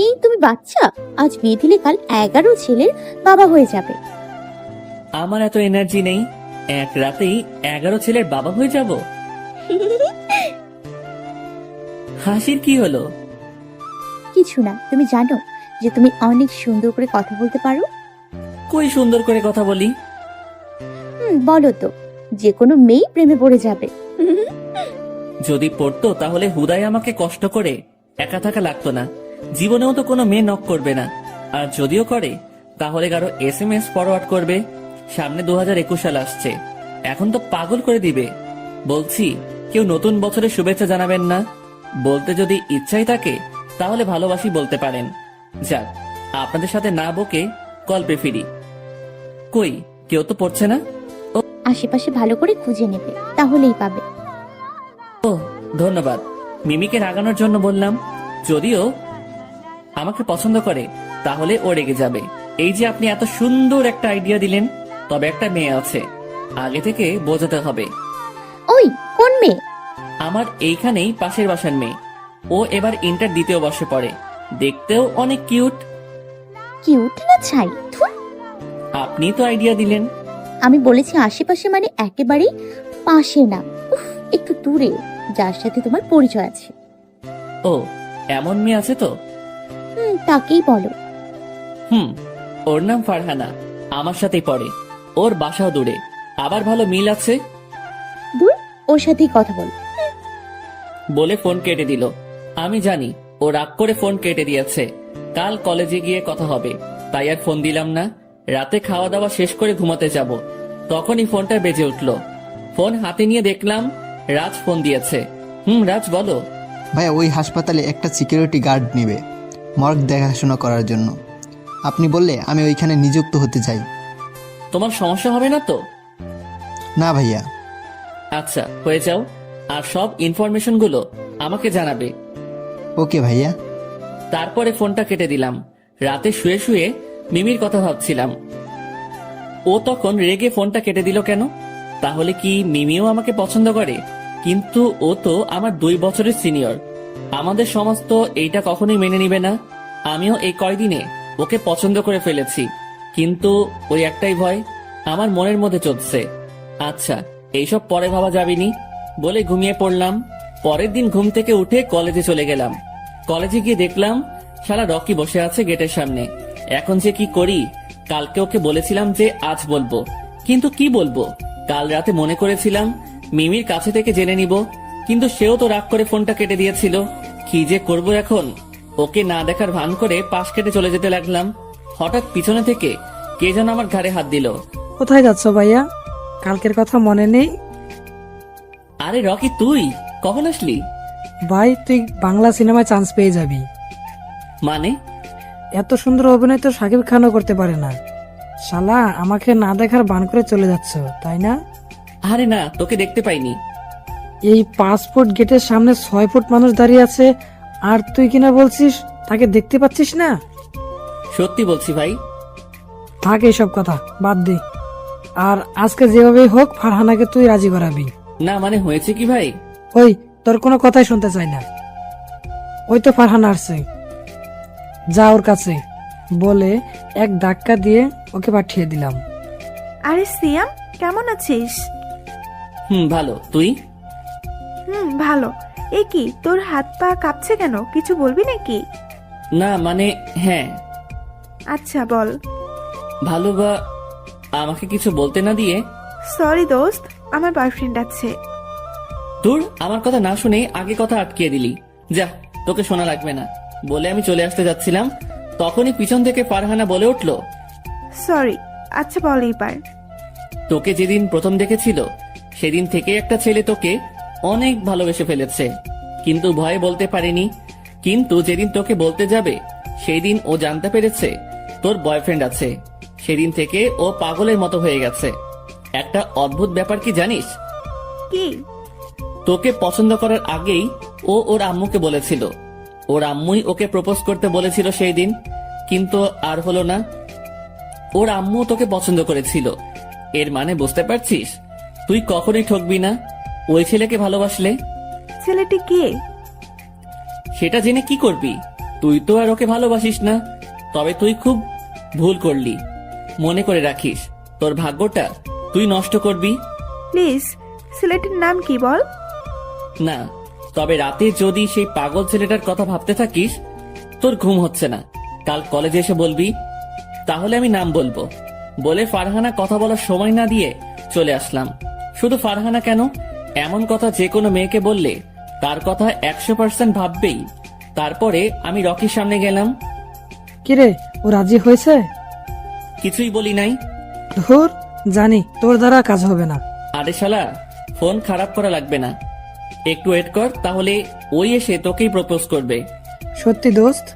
এই তুমি বাচ্চা, আজ বিয়ে দিলে কাল 11 ছেলের বাবা হয়ে যাবে। আমার এত এনার্জি নেই, এক রাতেই 11 ছেলের বাবা হয়ে যাব। হাসির কি হলো? কিছু না, তুমি জানো যে তুমি অনেক সুন্দর করে কথা বলতে পারো? কই সুন্দর করে কথা বলি? বলো তো, যে কোনো মেয়ে প্রেমে পড়ে যাবে। যদি পড়তো তাহলে হুদাই আমাকে কষ্ট করে একা থাকা লাগতো না। জীবনেও তো কোনো মেয়ে নক করবে না, আর যদিও করে তাহলে কারো SMS ফরওয়ার্ড করবে। সামনে 2021 সাল আসছে, এখন তো পাগল করে দিবে। বলছি, কেউ নতুন বছরের শুভেচ্ছা জানাবেন না? বলতে যদি ইচ্ছাই থাকে তাহলে ভালোবাসি বলতে পারেন। যাক, আপনাদের সাথে না বকে গল্পে ফিরি। কই কেউ তো পড়ছে না। আশেপাশে ভালো করে খুঁজে নেবে, তাহলেই পাবে। ও ধন্যবাদ। মিমিকে রাগানোর জন্য বললাম। যদিও আমাকে পছন্দ করে তাহলে ও রেগে যাবে। এই যে আপনি এত সুন্দর একটা আইডিয়া দিলেন, তবে একটা মেয়ে আছে, আগে থেকে বোঝাতে হবে। ওই কোন মেয়ে? আমার এইখানেই পাশের বাসার মেয়ে। ও এবার ইন্টার 2য় বর্ষে পড়ে, দেখতেও অনেক কিউট। কিউট না ছাই? ধুর। আপনি তো আইডিয়া দিলেন। আমি বলেছি আশেপাশে, মানে একেবারেই পাশে না, উফ, একটু দূরে, যার সাথে তোমার পরিচয় আছে। ও এমন মেয়ে আছে তো? তাকেই বলো। ওর নাম ফারহানা, আমার সাথেই পড়ে। ওর বাসাও দূরে, আবার ভালো মিল আছে। দূর, ওর সাথেই কথা বল। বলে ফোন কেটে দিল। আমি জানি ও রাগ করে ফোন কেটে দিয়েছে, কাল কলেজে গিয়ে কথা হবে, তাই আর ফোন দিলাম না। রাতে খাওয়া দাওয়া শেষ করে ঘুমাতে যাব, তখনই ফোনটা বেজে উঠল। ফোন হাতে নিয়ে দেখলাম রাজ ফোন দিয়েছে। রাজ বলো। ভাইয়া, ওই হাসপাতালে একটা সিকিউরিটি গার্ড নেবে মর্গ দেখাশোনা করার জন্য। আপনি বললে আমি ওইখানে নিযুক্ত হতে চাই। তোমার সমস্যা হবে না তো? না ভাইয়া। আচ্ছা, হয়ে যাও, আর সব ইনফরমেশন গুলো আমাকে জানাবে। ওকে ভাইয়া। তারপরে ফোনটা কেটে দিলাম। রাতে শুয়ে শুয়ে মিমির কথা ভাবছিলাম। ও তখন রেগে ফোনটা কেটে দিল কেন? তাহলে কি মিমিও আমাকে পছন্দ করে? কিন্তু ও তো আমার 2 বছরের সিনিয়র। আমাদের সমাজ তো এইটা কখনোই মেনে নিবে না। আমিও এই কয়দিনে ওকে পছন্দ করে ফেলেছি, কিন্তু ওই একটাই ভয় আমার মনের মধ্যে চলছে। আচ্ছা, এইসব পরে ভাবা যাবেনি বলে ঘুমিয়ে পড়লাম। পরের দিন ঘুম থেকে উঠে কলেজে চলে গেলাম। কলেজে গিয়ে দেখলাম শালা রকি বসে আছে গেটের সামনে। এখন যে কি করি? কালকে ওকে বলেছিলাম যে আজ বলবো, কিন্তু কি বলবো? কাল রাতে মনে করেছিলাম মিমির কাছে থেকে জেনে নিব, কিন্তু সেও তো রাগ করে ফোনটা কেটে দিয়েছিল। কি যে করবো এখন? ওকে না দেখার ভান করে পাশ কেটে চলে যেতে লাগলাম। হঠাৎ পিছনে থেকে কে যেন আমার ঘাড়ে হাত দিল। কোথায় যাচ্ছ ভাইয়া? কালকের কথা মনে নেই? আরে রকি, তুই কখন আসলি? ভাই, তুই বাংলা সিনেমায় চান্স পেয়ে যাবি। মানে? এত সুন্দর অভিনয় তো সাকিব খানও করতে পারে না। শালা আমাকে না দেখার বান করে চলে যাচ্ছ, তাই না? আরে না, তোকে দেখতে পাইনি। এই 5 ফুট গেটের সামনে 6 ফুট মানুষ দাঁড়িয়ে আছে, আর তুই কিনা বলছিস তাকে দেখতে পাচ্ছিস না? সত্যি বলছি ভাই। থাক এইসব কথা, বাদ দে। আর আজকে যেভাবে হোক ফারহানাকে তুই রাজি করাবি। না মানে হয়েছে কি ভাই? ওই, তোর কোনো কথাই শুনতে চাই না। ওই তো ফারহানা আসছে, যা ওর কাছে, বলে এক ধাক্কা দিয়ে ওকে পাঠিয়ে দিলাম। আরে সিয়াম, কেমন আছিস? ভালো, তুই? ভালো। এ কি, তোর হাত পা কাঁপছে কেন? কিছু বলবি নাকি? না মানে হ্যাঁ। আচ্ছা বল। ভালো, বা আমাকে কিছু বলতে না দিয়ে? সরি দোস্ত, আমার বয়ফ্রেন্ড আছে। তোর আমার কথা না শুনে আগে কথা আটকিয়ে দিলি। যা, তোকে শোনা লাগবে না বলে আমি চলে আসতে যাচ্ছিলাম, তখনই পিছন থেকে ফারহানা বলে উঠল, সরি। আচ্ছা বল এইবার। তোকে যেদিন প্রথম দেখেছিল সেদিন থেকে একটা ছেলে তোকে অনেক ভালোবেসে ফেলেছে, কিন্তু ভয়ে বলতে পারেনি। কিন্তু যেদিন তোকে বলতে যাবে সেই দিন ও জানতে পেরেছে তোর বয়ফ্রেন্ড আছে। সেদিন থেকে ও পাগলের মতো হয়ে গেছে। একটা অদ্ভুত ব্যাপার কি জানিস? কি? তোকে পছন্দ করার আগেই ও ওর আম্মুকে বলেছিল। ওর আম্মুই ওকে প্রপোজ করতে বলেছিল সেই দিন, কিন্তু আর হলো না। ওর আম্মু তোকে পছন্দ করেছিল। এর মানে বুঝতে পারছিস? তুই কখনোই ঠকবি না ওই ছেলেকে ভালোবাসলে। ছেলেটি কে? সেটা জেনে কি করবি? তুই তো আর ওকে ভালোবাসিস না। তবে তুই খুব ভুল করলি। মনে করে রাখিস, তোর ভাগ্যটা তুই নষ্ট করবি প্লিজ, ছেলেটির নাম কি বল? না। তবে রাতে যদি সেই পাগল ছেলেটার কথা ভাবতে থাকিস, তোর ঘুম হচ্ছে না, কাল কলেজে এসে বলবি। তাহলে আমি নাম বলবো। বলে ফারহানা কথা বলার সময় না দিয়ে চলে আসলাম। শুধু ফারহানা কেন, এমন কথা যে কোনো মেয়েকে বললে তার কথা 100% ভাববেই। তারপরে আমি রকির সামনে গেলাম। কিরে, ও রাজি হয়েছে? কিছুই বলি নাই। ধুর, জানি তোর দ্বারা কাজ হবে না। আরে শালা, ফোন খারাপ করা লাগবে না, একটু ওয়েট কর, তাহলে ওই এসে তোকেই প্রপোজ করবে। সত্যি দোস্ত?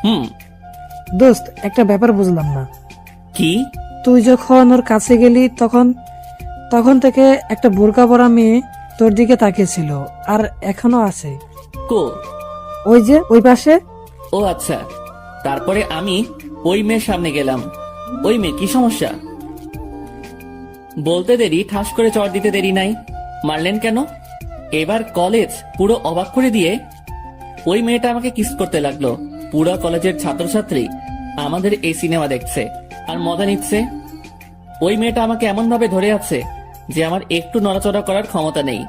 হুম। দোস্ত, একটা ব্যাপার বুঝলাম না। কি? তুই যখন ওর কাছে গেলি তখন থেকে একটা বোরকা পরা মেয়ে তোর দিকে তাকিয়েছিল, আর এখনো আছে। কো? ওই যে ওই পাশে। ও আচ্ছা। তারপরে আমি ওই মেয়ের সামনে গেলাম। ওই মেয়ে, কি সমস্যা? বলতে দেরি, ঠাস করে চড় দিতে দেরি নাই। মারলেন কেন? এবার কলেজ পুরো অবাক করে দিয়ে ওই মেয়েটা আমাকে কিস করতে লাগলো। পুরো কলেজের ছাত্রছাত্রী আমাদের এই সিনেমা দেখছে আর মজা নিচ্ছে। ওই মেয়েটা আমাকে এমন ভাবে ধরে আছে যে আমার একটু নড়াচড়া করার ক্ষমতা নেই।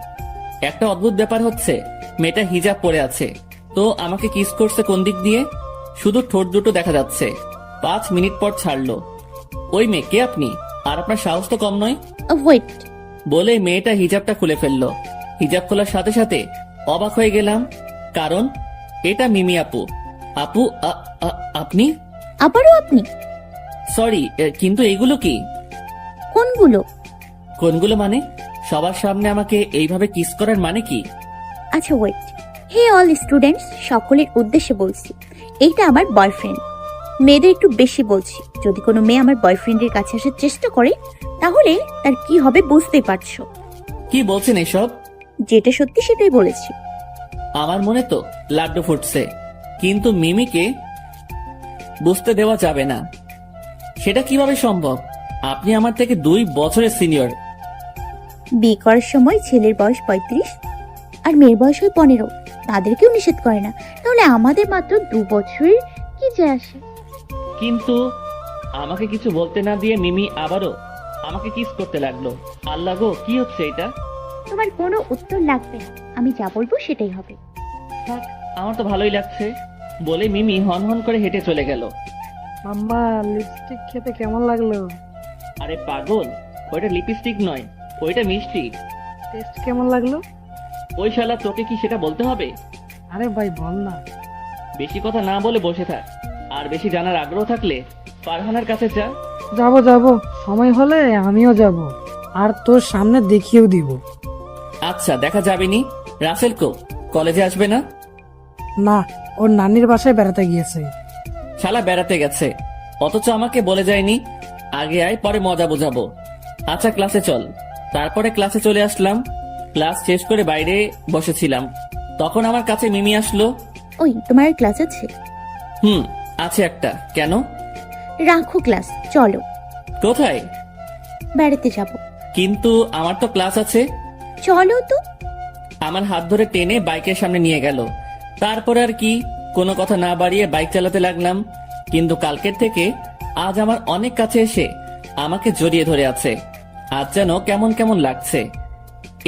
একটা অদ্ভুত ব্যাপার হচ্ছে, মেয়েটা হিজাব পরে আছে, তো আমাকে কিস করছে কোন দিক দিয়ে? শুধু ঠোঁট দুটো দেখা যাচ্ছে। 5 মিনিট পর ছাড়লো। ওই মেয়ে, কে আপনি? আর আপনার সাহস তো কম নয়। ওয়েট, বলে মেয়েটা হিজাবটা খুলে ফেললো। হিজাব খোলার সাথে সাথে অবাক হয়ে গেলাম, কারণ এটা মিমি আপু। আপু, আপনি? আবারও আপনি? সরি, কিন্তু এগুলো কি? কোনগুলো? কোনগুলো মানে? সবার সামনে আমাকে এইভাবে কিস করার মানে কি? আচ্ছা ওয়েট, হে অল স্টুডেন্টস, সকলের উদ্দেশ্যে বলছি, এইটা আমার বয়ফ্রেন্ড। মেয়েদের একটু বেশি বলছি, যদি কোনো মেয়ে আমার বয়ফ্রেন্ডের কাছে আসার চেষ্টা করে তাহলে তার কি হবে বুঝতেই পারছো। কি বলছেন এসব? যেটা সত্যি সেটাই বলেছি। আমার মনে তো লাড্ডু ফুটছে, কিন্তু মিমিকে বুঝতে দেওয়া যাবে না। সেটা কিভাবে সম্ভব? আপনি আমার থেকে 2 বছরের সিনিয়র। বিয়ে করার সময় ছেলের বয়স 35 আর মেয়ের বয়স হয় 15, তাদেরকেও নিষেধ করে না, তাহলে আমাদের মাত্র 2 বছরের কি যায় আসে? কিন্তু আমাকে কিছু বলতে না দিয়ে মিমি আবারও আমাকে কিস করতে লাগলো। আল্লাহ গো, কি হচ্ছে এটা? তোমার কোনো উত্তর লাগবে না, আমি যা বলবো সেটাই হবে। থাক, আমার তো ভালোই লাগছে। বলে মিমি হন হন করে হেঁটে চলে গেল। আম্মা, লিপস্টিক খেতে কেমন লাগলো? আরে পাগল, ওইটা লিপস্টিক নয়, ওইটা মিষ্টি। টেস্ট কেমন লাগলো? ওই শালা, তোকে কি সেটা বলতে হবে? আরে ভাই বল না। বেশি কথা না বলে বসে থাক, আর বেশি জানার আগ্রহ থাকলে ফারহানার কাছে যা। যাব, সময় হলে আমিও যাব, আর তোর সামনে দেখিয়েও দিব। আচ্ছা, দেখা যাবেনি। রাসেল কো, কলেজে আসবে না? না, ওর নানির বাসায় বেড়াতে গিয়েছে। শালা বেড়াতে গেছে, অথচ আমাকে বলে যায়নি। আগে আয়, পরে মজা বোঝাবো। আচ্ছা, ক্লাসে চল। তারপরে ক্লাসে চলে আসলাম। ক্লাস শেষ করে বাইরে বসেছিলাম, তখন আমার কাছে মিমি আসলো। ওই, তোমার ক্লাস আছে? আছে একটা। কেন? রাখো ক্লাস, চলো। কোথায়? বেড়াতে যাব। কিন্তু আমার তো ক্লাস আছে। চলো তো। আমার হাত ধরে টেনে বাইকের সামনে নিয়ে গেল। তারপরে আর কি, কোনো কথা না বাড়িয়ে বাইক চালাতে লাগলাম। কিন্তু কালকের থেকে আজ আমার অনেক কাছে এসে আমাকে জড়িয়ে ধরে আছে। আজ যেন কেমন কেমন লাগছে।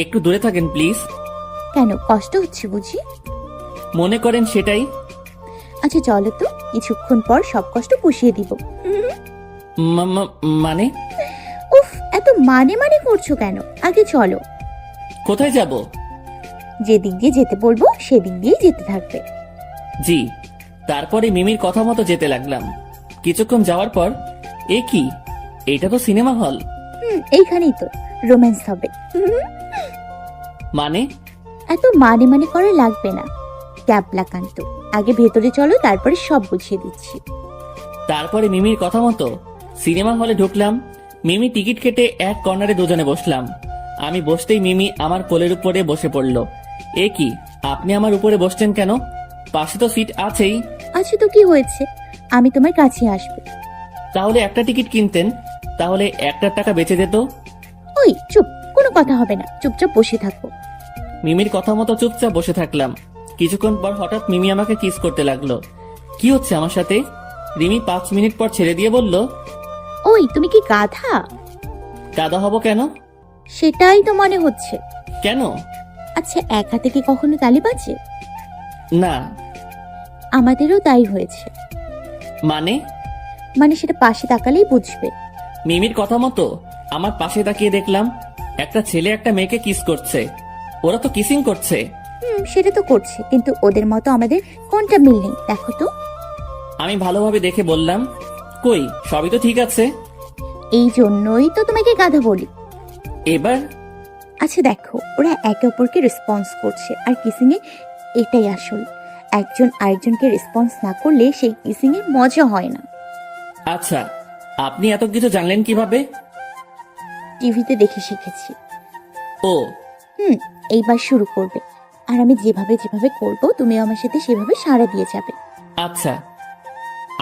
একটু দূরে থাকেন প্লিজ। কেন, কষ্ট হচ্ছে বুঝি? মনে করেন সেটাই। আচ্ছা চলো তো, কিছুক্ষণ পর সব কষ্ট পুষিয়ে দিব। মানে? উফ, এত মানে মানে করছো কেন? আগে চলো। কোথায় যাব? যেদিক দিয়ে যেতে বলবো সেদিক দিয়েই যেতে থাকবে। জি। তারপরে মিমির কথা মতো যেতে লাগলাম। কিছুক্ষণ যাওয়ার পর, এ কি, এটা তো সিনেমা হল। এইখানেই তো রোম্যান্স হবে। মানে? এত মানে মানে করে লাগবে না, ক্যাবলা কান্ত। আগে ভেতরে চলো, তারপরে সব বুঝিয়ে দিচ্ছি। তারপরে মিমির কথা মতো সিনেমা হলে ঢুকলাম। মিমি টিকিট কেটে এক কর্নারে দুজনে বসলাম। আমি বসতেই মিমি আমার কোলের উপরে বসে পড়ল। এ কি, আপনি আমার উপরে বসছেন কেন? পাশে তো সিট আছেই। আচ্ছা তো কি হয়েছে, আমি তোমার কাছে আসবো। তাহলে একটা টিকিট কিনতেন, তাহলে 1টা টাকা বেঁচে যেত। ওই চুপ, কোনো কথা হবে না, চুপচাপ বসে থাকো। মিমির কথা মতো চুপচাপ বসে থাকলাম। কিছুক্ষণ পর হঠাৎ মিমি আমাকে কিস করতে লাগলো। কি হচ্ছে আমার সাথে? রিমি 5 মিনিট পর ছেড়ে দিয়ে বলল, ওই তুমি কি গাধা? কাদা হব কেন? সেটাই তো মনে হচ্ছে। কেন? আচ্ছা, এক হাতে কি কখনো তালি বাজে? না। আমাদেরও তাই হয়েছে। মানে সেটা পাশে তাকালেই বুঝবে। মিমির কথা মতো আমার পাশে তাকিয়ে দেখলাম একটা ছেলে একটা মেয়েকে কিস করছে। ওরা তো কিসিং করছে। সেটা তো করছে, কিন্তু ওদের মতো আমাদের কোনটা মিল নেই দেখো তো। আমি ভালোভাবে দেখে বললাম, কই, সবই তো ঠিক আছে। এই জন্যই তো তোমাকে গাধা বলি। এবার আচ্ছা দেখো, ওরা একে অপরকে রেসপন্স করছে, আর কিসিং এ এটাই আসল। একজন আরেকজনকে রেসপন্স না করলে সেই কিসিং এর মজা হয় না। আচ্ছা, আপনি এত কিছু জানলেন কিভাবে? টিভিতে দেখে শিখেছি। ও, এইবার শুরু করবে, আর আমি যেভাবে যেভাবে করব তুমি আমার সাথে সেভাবে সাড়া দিয়ে যাবে। আচ্ছা।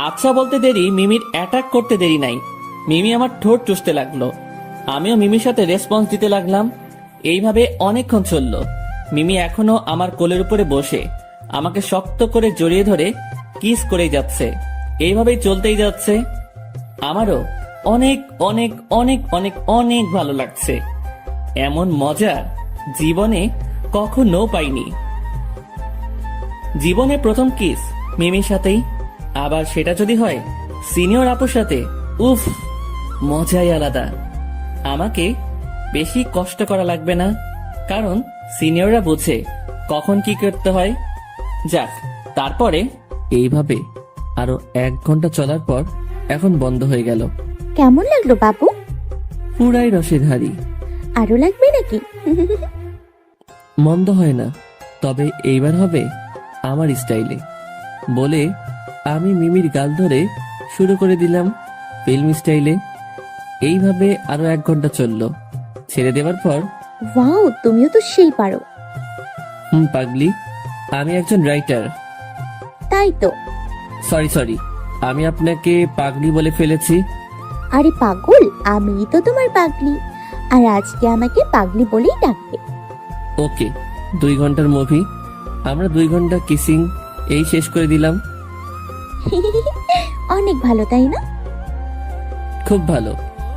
আচ্ছা বলতে দেরি, মিমির অ্যাটাক করতে দেরি নাই। মিমি আমার ঠোঁট চুষতে লাগলো, আমিও মিমির সাথে রেসপন্স দিতে লাগলাম। এইভাবে অনেকক্ষণ চলল। মিমি এখনো আমার কোলের উপরে বসে আমাকে শক্ত করে জড়িয়ে ধরে কিস করেই যাচ্ছে। এইভাবেই চলতেই যাচ্ছে। আমারও অনেক অনেক অনেক অনেক অনেক ভালো লাগছে। এমন মজা জীবনে কখনো পাইনি। জীবনে প্রথম কিস মিমির সাথেই, আবার সেটা যদি হয় সিনিয়র আপুর সাথে, উফ, মজাই আলাদা। আমাকে বেশি কষ্ট করা লাগবে না, কারণ সিনিয়ররা বোঝে কখন কি করতে হয়। যাক, তারপরে এইভাবে আরো 1 ঘন্টা চলার পর এখন বন্ধ হয়ে গেল। কেমন লাগলো বাবু? পুরাই রসেধারী। আরো লাগবে নাকি? মন্দ হয় না, তবে এইবার হবে আমার স্টাইলে বলে আমি মিমির গাল ধরে শুরু করে দিলাম ফিল্ম স্টাইলে। এইভাবে আরো 1 ঘন্টা চলল। ছেড়ে দেওয়ার পর, ওয়াও, তুমিও তো সেই পারো। পাগলি, আমি একজন রাইটার। তাই তো। সরি, আমি আপনাকে পাগলি বলে ফেলেছি। আরে পাগল, আমিই তো তোমার পাগলি, আর আজকে আমাকে পাগলি বলেই ডাকবে। ওকে, 2 ঘন্টার মুভি, আমরা 2 ঘন্টা কিসিং এই শেষ করে দিলাম। অনেক ভালো, তাই না? খুব ভালো।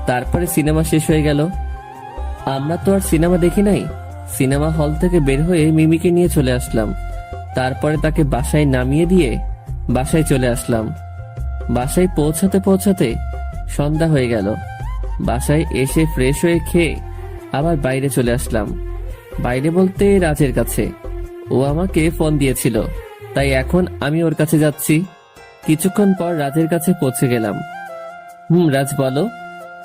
তারপরে সিনেমা শেষ হয়ে গেল। আমরা তো আর সিনেমা দেখি নাই। সিনেমা হল থেকে বের হয়ে মিমিকে নিয়ে চলে আসলাম। তারপরে তাকে বাসায় নামিয়ে দিয়ে বাসায় চলে আসলাম। বাসায় পৌঁছাতে পৌঁছাতে সন্ধ্যা হয়ে গেল। বাসায় এসে ফ্রেশ হয়ে খেয়ে আবার বাইরে চলে আসলাম। বাইরে বলতে রাজের কাছে। ও আমাকে ফোন দিয়েছিল, তাই এখন আমি ওর কাছে যাচ্ছি। কিছুক্ষণ পর রাজের কাছে পৌঁছে গেলাম। রাজ বলো।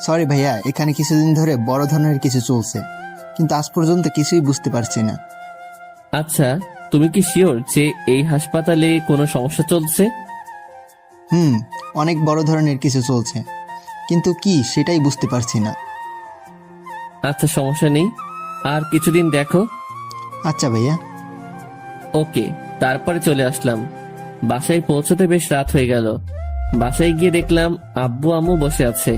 সরি ভাইয়া, এখানে কিছুদিন ধরে বড় ধরনের কিছু চলছে, কিন্তু আজ পর্যন্ত কিছুই বুঝতে পারছি না। আচ্ছা, তুমি কি শিওর যে এই হাসপাতালে কোনো সমস্যা চলছে? অনেক বড় ধরনের কিছু চলছে, কিন্তু কি সেটাই বুঝতে পারছি না। আচ্ছা, সমস্যা নেই, আর কিছুদিন দেখো। আচ্ছা ভাইয়া। ওকে। তারপরে চলে আসলাম। বাসায় পৌঁছতে বেশ রাত হয়ে গেল। বাসায় গিয়ে দেখলাম আব্বু আম্মু বসে আছে।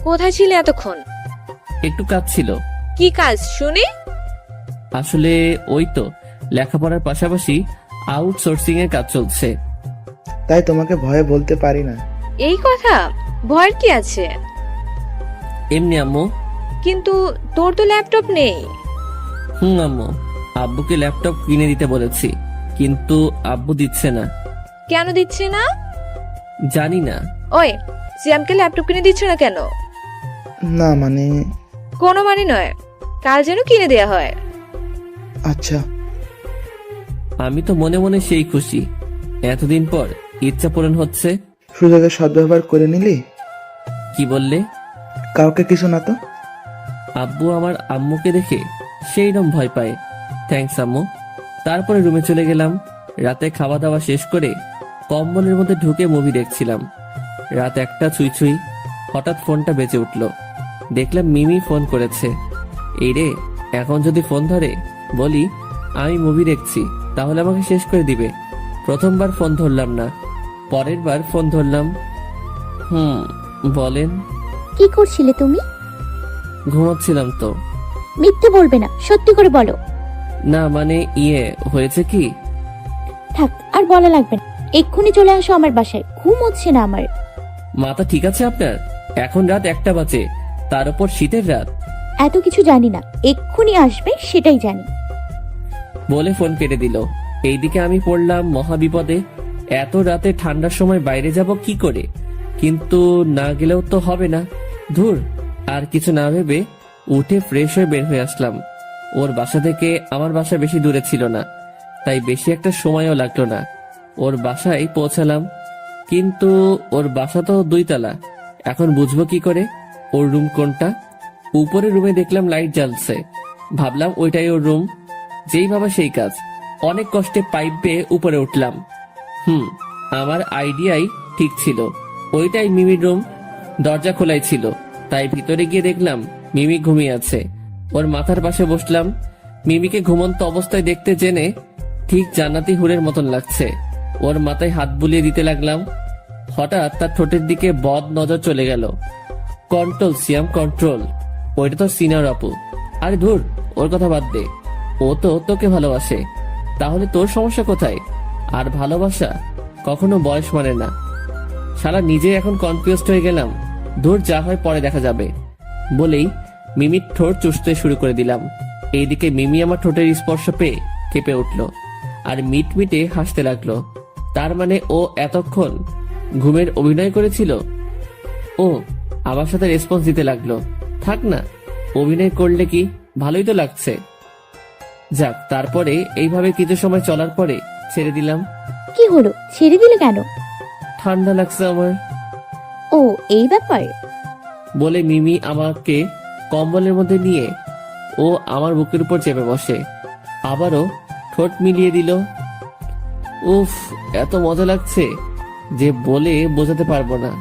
কোথায় ছিলে এতক্ষণ? একটু কাজ ছিল। কি কাজ শুনি? আসলে ওই তো লেখাপড়ার পাশাপাশি আউটসোর্সিং এর কাজ চলছে। তাই তোমাকে ভয়ে বলতে পারি না। এই কথা, ভয়ের কি আছে? এমনি আম্মু। কিন্তু তোর তো ল্যাপটপ নেই। আম্মু, আব্বুকে ল্যাপটপ কিনে দিতে বলেছি, কিন্তু আব্বু দিচ্ছে না। কেন দিচ্ছে না? জানি না। ওই, সিয়ামকে ল্যাপটপ কিনে দিচ্ছ না কেন? না মানে। কোনো মানে নয়, কাল যেন কিনে দেয়া হয়। আচ্ছা। আমি তো মনে মনে সেই খুশি, এতদিন পর ইচ্ছা পূরণ হচ্ছে। সুযোগের সদ্ব্যবহার করে নিলি। কি বললে? কাউকে কিছু না তো। আব্বু আমার আম্মুকে দেখে সেইরকম ভয় পায়। থ্যাঙ্কস আম্মু। তারপরে রুমে চলে গেলাম। রাতে খাওয়া দাওয়া শেষ করে কম্বলের মধ্যে ঢুকে মুভি দেখছিলাম। রাত 1টা ছুঁই ছুঁই। হঠাৎ ফোনটা বেজে উঠল। দেখলাম মিমি ফোন করেছে। এই রে, এখন যদি ফোন ধরে বলি আমি মুভি দেখছি, তাহলে আমাকে শেষ করে দিবে। প্রথমবার ফোন ধরলাম না, পরের বার ফোন ধরলাম। বলেন। কি করছিলে তুমি? ঘুমাচ্ছিলাম তো। মিথ্যে বলবে না, সত্যি করে বলো। না মানে হয়েছে কি। থাক, আর বলা লাগবে না। এক্ষুনি চলে আসো আমার বাসায়, ঘুম হচ্ছে না আমার। মাথা ঠিক আছে আপনার? এখন রাত 1টা বাজে, তার উপর শীতের রাত। এত কিছু জানি না, এক্ষুনি আসবে সেটাই জানি। বলে ফোন কেটে দিল। এইদিকে আমি পড়লাম মহা বিপদে। এত রাতে ঠান্ডার সময় বাইরে যাব কি করে? কিন্তু না গেলেও তো হবে না। ধুর, আর কিছু না ভেবে উঠে ফ্রেশ হয়ে বের হয়ে আসলাম। ওর বাসা থেকে আমার বাসা বেশি দূরে ছিল না, তাই বেশি একটা সময়ও লাগলো না। ওর বাসায় পৌঁছালাম, কিন্তু ওর বাসা তো 2 তলা। এখন বুঝবো কি করে ওর রুম কোনটা? উপরে রুমে দেখলাম লাইট জ্বলছে, ভাবলাম ওইটাই ওর রুম। যেই ভাবা সেই কাজ, অনেক কষ্টে পাইপ বেয়ে উপরে উঠলাম। আমার আইডিয়াই ঠিক ছিল, ওইটাই মিমির রুম। দরজা খোলাই ছিল, তাই ভিতরে গিয়ে দেখলাম মিমি ঘুমিয়ে আছে। ওর মাথার পাশে বসলাম। মিমিকে ঘুমন্ত অবস্থায় দেখতে জেনে ঠিক জান্নাতি হুরের মতন লাগছে। ওর মাথায় হাত বুলিয়ে দিতে লাগলাম। হঠাৎ তার ঠোঁটের দিকে বদ নজর চলে গেল। কন্ট্রোল সিয়াম, কন্ট্রোল। ওইটা তো সিনিয়র আপু। আরে ধুর, ওর কথা বাদ দে। ও তো তোকে ভালোবাসে, তাহলে তোর সমস্যা কোথায়? আর ভালোবাসা কখনো বয়স মানে না। শালা নিজে এখন কনফিউজড হয়ে গেলাম। ধুর, যা হয় পরে দেখা যাবে বলেই মিমির ঠোঁট চুষতে শুরু করে দিলাম। এইদিকে মিমি আমার ঠোঁটের স্পর্শ পেয়ে কেঁপে উঠল আর মিটমিটে হাসতে লাগলো। তার মানে ও এতক্ষণ ঘুমের অভিনয় করেছিল। ও আমার সাথে রেসপন্স দিতে লাগলো। থাক না, অভিনয় করলে কি, ভালোই তো লাগছে। যাক, তারপরে এইভাবে কিছু সময় চলার পরে ছেড়ে দিলাম। কি হলো, ছেড়ে দিলে কেন? ঠান্ডা লাগছে আমার। ও এই ব্যাপার। বলে মিমি আমাকে কম্বলের মধ্যে নিয়ে ও আমার বুকের উপর চেপে বসে, আবারও ঠোঁট মিলিয়ে দিল। উফ, এত মজা লাগছে যে বলে বোঝাতে পারবো না।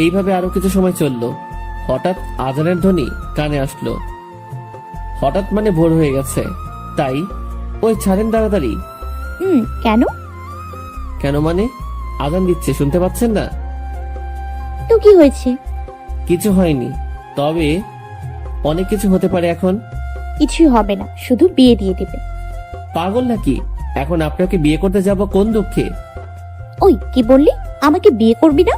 এইভাবে আরো কিছু সময় চললো। হঠাৎ আজানের ধ্বনি কানে আসলো। হঠাৎ মানে ভোর হয়ে গেছে, তাই ওই ছাড়েন তাড়াতাড়ি। কেন? কেন মানে আজান দিচ্ছে, শুনতে পাচ্ছেন না? তো কি হয়েছে? কিছু হয়নি, তবে অনেক কিছু হতে পারে এখন। কিছুই হবে না, শুধু বিয়ে দিয়ে দেবে। পাগল নাকি? এখন আপনাকে বিয়ে করতে যাব কোন দুঃখে? ওই কি বললি, আমাকে বিয়ে করবি না?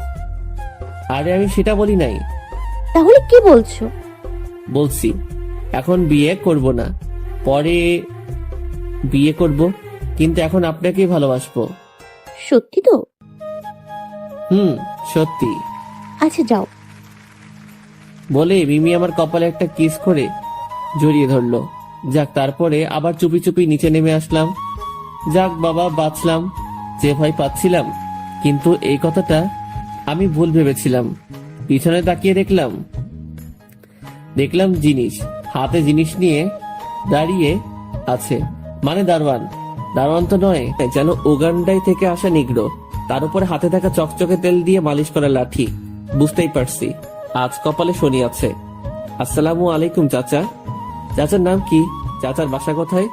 আরে আমি সেটা বলি নাই। তাহলে কি বলছো? বলছি এখন বিয়ে করব না, পরে বিয়ে করব, কিন্তু এখন আপনাকেই ভালোবাসবো। সত্যি তো? সত্যি। আচ্ছা যাও। বলে মিমি আমার কপালে একটা কিস করে জড়িয়ে ধরলো। যাক, তারপরে আবার চুপি চুপি নিচে নেমে আসলাম। যাক বাবা, বাঁচলাম। যে ভয় পাচ্ছিলাম, কিন্তু এই কথাটা আমি ভুল ভেবেছিলাম। পিছনে তাকিয়ে দেখলাম জিনিস, হাতে জিনিস নিয়ে দাঁড়িয়ে আছে। মানে দারোয়ান তো নয়, যেন উগান্ডাই থেকে আসা নিগ্রো। তার উপরে হাতে থাকা চকচকে তেল দিয়ে মালিশ করা লাঠি। বুঝতেই পারছি আজ কপালে শনি আছে। আসসালামু আলাইকুম চাচা। চাচার নাম কি? চাচার বাসা কোথায়?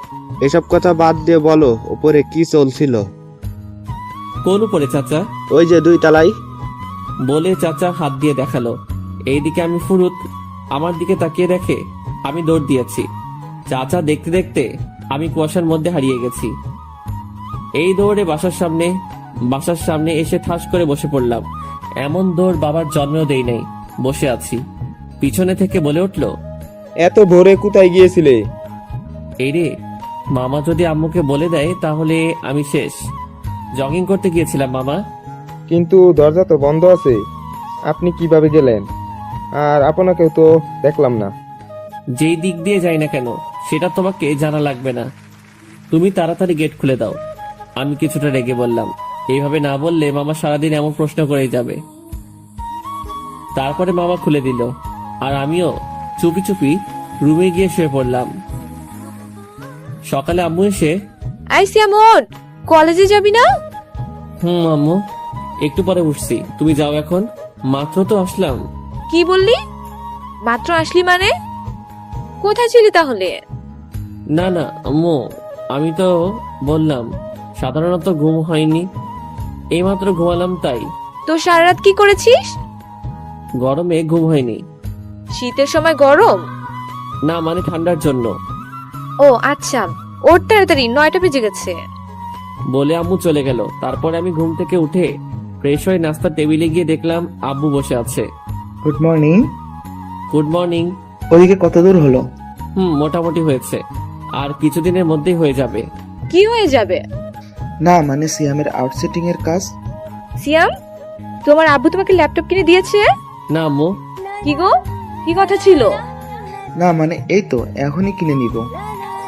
এসব কথা বাদ দিয়ে বলো, উপরে কি চলছিল? কোন উপরে চাচা? ওই যে 2 তলায়। বলে চাচা হাত দিয়ে দেখালো। এইদিকে আমি ফুরুত আমার দিকে তাকিয়ে দেখে আমি দৌড় দিয়েছি। চাচা দেখতে দেখতে আমি কুয়াশার মধ্যে হারিয়ে গেছি। এই দৌড়ে বাসার সামনে এসে ঠাস করে বসে পড়লাম। এমন দৌড় বাবার জন্মেও দেই নাই। বসে আছি, পিছনে থেকে বলে উঠলো, এত ভোরে কোথায় গিয়েছিলে? এই রে, মামা যদি আম্মুকে বলে দেয় তাহলে আমি শেষ। জগিং করতে গিয়েছিলাম মামা। কিন্তু দরজা তো বন্ধ আছে, আপনি কিভাবে গেলেন? আর আপনাকেও তো দেখলাম না। যেই দিক দিয়ে যাই না কেন সেটা তোমাকে জানা লাগবে না। তুমি তাড়াতাড়ি গেট খুলে দাও। আমি কিছুটা রেগে বললাম। এইভাবে না বললে মামা সারাদিন এমন প্রশ্ন করেই যাবে। তারপরে মামা খুলে দিল, আর আমিও চুপি চুপি রুমে গিয়ে শুয়ে পড়লাম। সকালে আম্মু এসে, আইসি আমন, কলেজে যাবি না? আম্মু একটু পরে উঠছি, তুমি যাও এখন। মাত্র তো আসলাম, কি বললি? মাত্র আসলি মানে? কোথায় ছিলি তাহলে? না না আম্মু, আমি তো বললাম সাধারণত ঘুম হয়নি, এইমাত্র ঘুমালাম তাই। তো সারা রাত কি করেছিস? গরমে ঘুম হয়নি। শীতের সময় গরম? না মানে ঠান্ডার জন্য। ও আচ্ছা, ওর তাড়াতাড়ি 9টা বেজে গেছে। বলে আম্মু চলে গেল। তারপরে আমি ঘুম থেকে উঠে ফ্রেশ হয়ে নাস্তার টেবিলে গিয়ে দেখলাম আব্বু বসে আছে। Good morning. Good morning. ওদিকে কত দূর হলো? মোটামুটি হয়েছে, আর কিছুদিনের মধ্যেই হয়ে যাবে। কি হয়ে যাবে? না মানে সিয়ামের আউটসেটিং এর কাজ। সিয়াম, তোমার আব্বু তোমাকে ল্যাপটপ কিনে দিয়েছে? না আম্মু। কি গো, কি কথা ছিল? না মানে এই তো এখনই কিনে নিব।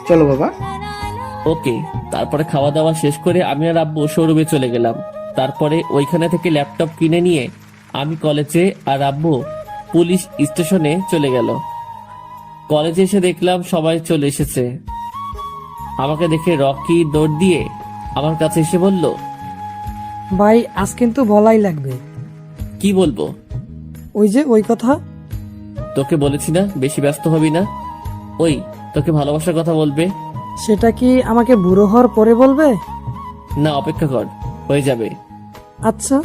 চলো বাবা। ওকে। তারপরে খাওয়া দাওয়া শেষ করে আমি আর আব্বু শোরুমে চলে গেলাম। তারপরে ওইখানে থেকে ল্যাপটপ কিনে নিয়ে আমি কলেজে, আর আব্বু পুলিশ স্টেশনে চলে গেল। কলেজে এসে দেখলাম সবাই চলে এসেছে। আমাকে দেখে রকি দৌড় দিয়ে আমার কাছে এসে বলল, ভাই আজ কিন্তু বলাই লাগবে। কি বলবো? ওই যে ওই কথা। তোকে বলেছি না বেশি ব্যস্ত হবি না। ওই তোকে ভালোবাসার কথা বলবে। সেটা কি আমাকে বুড়ো হওয়ার পরে বলবে? না অপেক্ষা কর, হয়ে যাবে। আচ্ছা।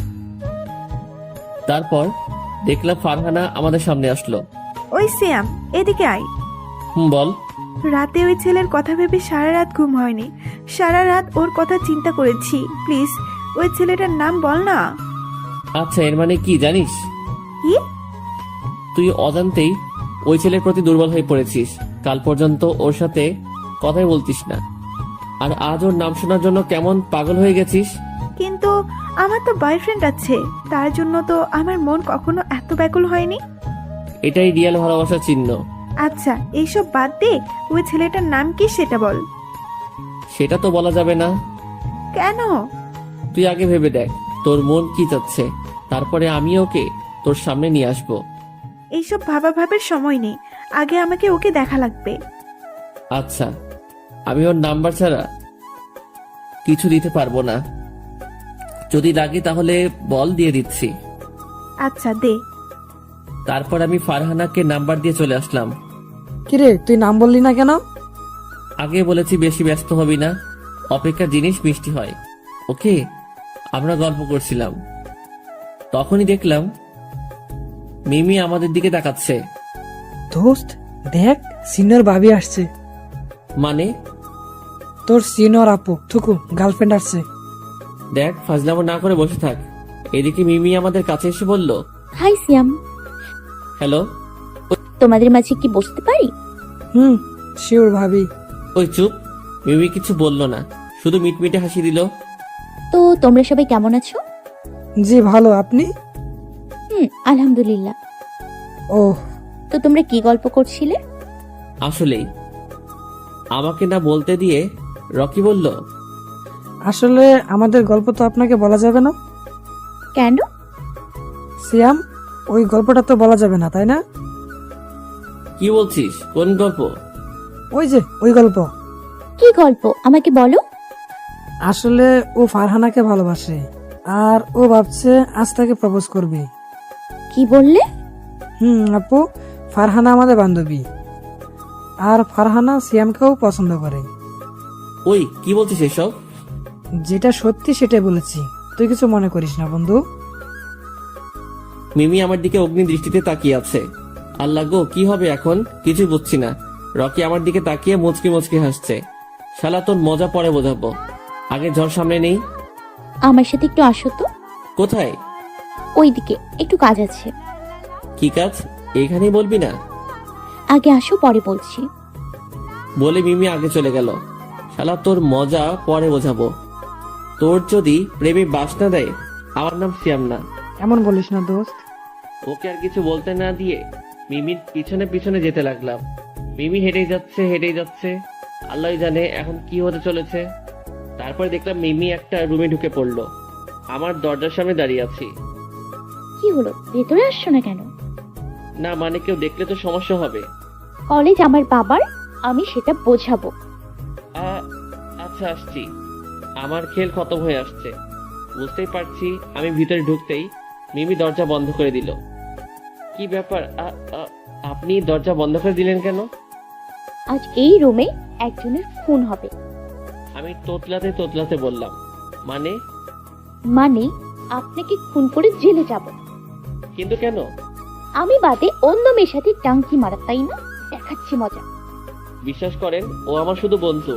তারপর দেখলাম ফারহানা আমাদের সামনে আসলো। ওই সিয়াম, এদিকে আয়। বল। রাতে ওই ছেলের কথা ভেবে সারা রাত ঘুম হয়নি। সারা রাত ওর কথা চিন্তা করেছি। প্লিজ ওই ছেলেটার নাম বল না। আচ্ছা, এর মানে কি জানিস? কি? তুই অজান্তেই ওই ছেলের প্রতি দুর্বল হয়ে পড়েছিস। কাল পর্যন্ত ওর সাথে কথাই বলতিস না, আর আজ ওর নাম শোনার জন্য কেমন পাগল হয়ে গেছিস। কিন্তু আমার তো বয়ফ্রেন্ড আছে, তার জন্য তো আমার মন কখনো এত ব্যাকুল হয়নি। এটাই রিয়েল ভালোবাসার চিহ্ন। আচ্ছা এইসব বাদ দে, ওই ছেলেটার নাম কি সেটা বল। সেটা তো বলা যাবে না। কেন? তুই আগে ভেবে দেখ তোর মন কি চাচ্ছে, তারপরে আমি ওকে তোর সামনে নিয়ে আসবো। এইসব ভাবার সময় নেই, আগে আমাকে ওকে দেখা লাগবে। আচ্ছা, আমি ওর নাম্বার ছাড়া কিছু দিতে পারবো না। যদি লাগে তাহলে বল, দিয়ে দিচ্ছি। আচ্ছা দে। তারপর আমি ফারহানাকে নাম্বার দিয়ে চলে আসলাম। কিরে তুই নাম বললি না কেন? আগে বলেছি বেশি ব্যস্ত হবি না, অপেক্ষার জিনিস মিষ্টি হয়। ওকে। আমরা গল্প করছিলাম, তখনই দেখলাম মিমি আমাদের দিকে তাকাচ্ছে। দোস্ত দেখ, সিনিয়র ভাবি আসছে। মানে? তোর সিনিয়র আপু থুকু গার্লফ্রেন্ড আসছে। দেখ, ফাজলামো না করে বসে থাক। এদিকে মিমি আমাদের কাছে এসে বলল, হাই সিয়াম, হ্যালো। তোমাদের মাঝে কি বসতে পারি? শিওর ভাবি। ওই চুপ। মিমি কিছু বলল না, শুধু মিটমিটে হাসি দিল। তো তোমরা সবাই কেমন আছো? জি ভালো, আপনি? আলহামদুলিল্লাহ। ও, তো তোমরা কি গল্প করছিলে? আসলেই আমাকে না বলতে দিয়ে রকি বলল, আসলে আমাদের গল্প তো আপনাকে বলা যাবে না। কেন? সিয়াম, ওই গল্পটা তো বলা যাবে না, তাই না? কি বলছিস? কোন গল্প? ওই যে ওই গল্প। কি গল্প আমাকে বলো। আসলে ও ফারহানাকে ভালোবাসে, আর ও ভাবছে আজ তাকে প্রপোজ করবে। কি বললে? আপু, ফারহানা আমাদের বান্ধবী, আর ফারহানা সিয়ামকেও পছন্দ করে। ওই কি বলছিস এসব? যেটা সত্যি সেটাই বলেছি, তুই কিছু মনে করিস না বন্ধু। মিমি আমার দিকে অগ্নি দৃষ্টিতে তাকিয়ে আছে। আল্লাহ গো, কি হবে এখন কিছু বুঝছি না। রকি আমার দিকে তাকিয়ে মুচকি মুচকি হাসছে। শালা তোর মজা পরে বোঝাবো, আগে ঝড় সামনে নেই। আমার সাথে একটু আসো তো। কোথায়? ওইদিকে একটু কাজ আছে। কি কাজ? এখানেই বলবি না? আগে আসো, পরে বলছি। বলে মিমি আগে চলে গেল। শালা তোর মজা পরে বোঝাবো। তোর যদি প্রেমে বাস না দেয়, আমার নাম সিয়াম না। এমন বলিস না দোস্ত। ওকে আর কিছু বলতে না দিয়ে মিমির পিছনে পিছনে যেতে লাগলাম। মিমি হেঁটেই যাচ্ছে। আল্লাহ জানে এখন কি হতে চলেছে। তারপরে দেখলাম মিমি একটা রুমে ঢুকে পড়লো। আমার দরজার সামনে দাঁড়িয়ে আছি। কি হলো, ভেতরে আসছো না কেন? না মানে কেউ দেখলে তো সমস্যা হবে। কলেজ আমার বাবার, আমি সেটা বোঝাবো। আচ্ছা আসছি। আমার খেল খতম হয়ে আসছে, বুঝতেই পারছি। আমি ভিতরে ঢুকতেই মিমি দরজা বন্ধ করে দিল। কি ব্যাপার? আপনি দরজা বন্ধ করে দিলেন কেন? আজ এই রুমে একজনের খুন হবে। আমি তোতলাতে তোতলাতে বললাম, মানে? মানে আপনাকে খুন করে জেলে যাব। কিন্তু কেন? আমি বাদে অন্য মেয়ের সাথে টাঙ্কি মারা, তাই না? দেখাচ্ছি মজা। বিশ্বাস করেন, ও আমার শুধু বন্ধু,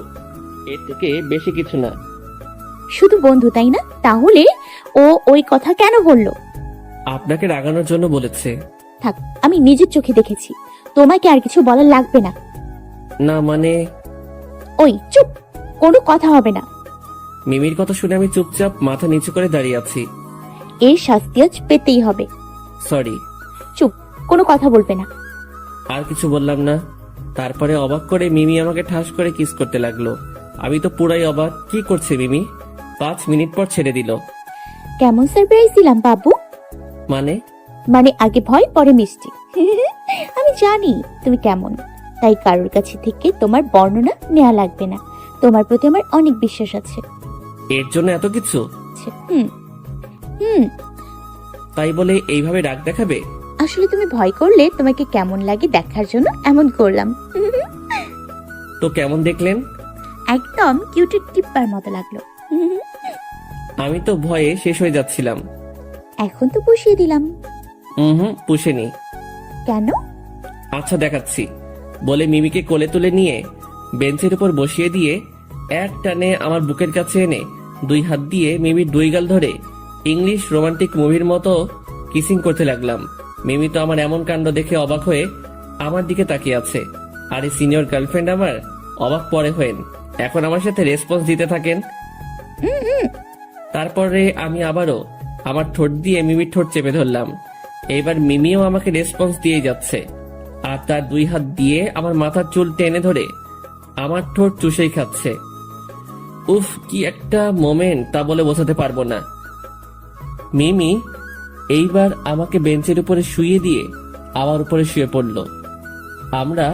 এর থেকে বেশি কিছু না। শুধু বন্ধু, তাই না? তাহলে ও ওই কথা কেন বললো? আপনাকে রাগানোর জন্য বলেছে। থাক, আমি নিজের চোখে দেখেছি। তোমাকে আর কিছু বলার লাগবে না। না মানে? ওই চুপ, কোনো কথা হবে না। মিমির কথা শুনে আমি চুপচাপ মাথা নিচু করে দাঁড়িয়ে আছি। এর শাস্তি আজ পেতেই হবে। সরি। চুপ, কোনো কথা বলবে না। আর কিছু বললাম না। তারপরে অবাক করে মিমি আমাকে ঠাস করে কিস করতে লাগলো। আমি তো পুরাই অবাক, কি করছে মিমি? 5 মিনিট পর ছেড়ে দিল। কেমন সারপ্রাইজ দিলাম বাবু? মানে আগে ভয় পরে মিষ্টি। আমি জানি তুমি কেমন, তাই কারোর কাছে থেকে তোমার বর্ণনা নেওয়া লাগবে না। তোমার প্রতি আমার অনেক বিশ্বাস আছে। এর জন্য এত কিছু? হুম হুম তাই বলে এইভাবে রাগ দেখাবে? আসলে তুমি ভয় করলে তোমাকে কেমন লাগে দেখার জন্য এমন করলাম। তো কেমন দেখলেন? একদম কিউটের টিপ্পার মতো লাগলো। আমি তো ভয়ে শেষ হয়ে যাচ্ছিলাম। এখন তো পুষিয়ে দিলাম। পুষেনি। কেন? আচ্ছা দেখাচ্ছি। বলে মিমিকে কোলে তুলে নিয়ে বেঞ্চের উপর বসিয়ে দিয়ে এক টানে আমার বুকের কাছে এনে 2 হাত দিয়ে মিমির 2 গাল ধরে ইংলিশ রোমান্টিক মুভির মতো কিসিং করতে লাগলাম। মিমি তো আমার এমন কাণ্ড দেখে অবাক হয়ে আমার দিকে তাকিয়ে আছে। আর এই সিনিয়র গার্লফ্রেন্ড আমার অবাক পরে হয়েন এখন আমার সাথে রেসপন্স দিতে থাকেন। তারপরে আমি আবারও আমার ঠোঁট দিয়ে মিমির ঠোঁট চেপে ধরলাম। এবার মিমিও আমাকে রেসপন্স দিয়ে যাচ্ছে আর তার 2 হাত দিয়ে আমার মাথার চুল টেনে ধরে আমার ঠোঁট চুষেই খাচ্ছে। উফ, কি একটা মোমেন্ট তা বলে বোঝাতে পারবো না। মিমি এইবার আমাকে বেঞ্চের উপরে শুইয়ে দিয়ে আমার উপরে শুয়ে পড়ল। আমরা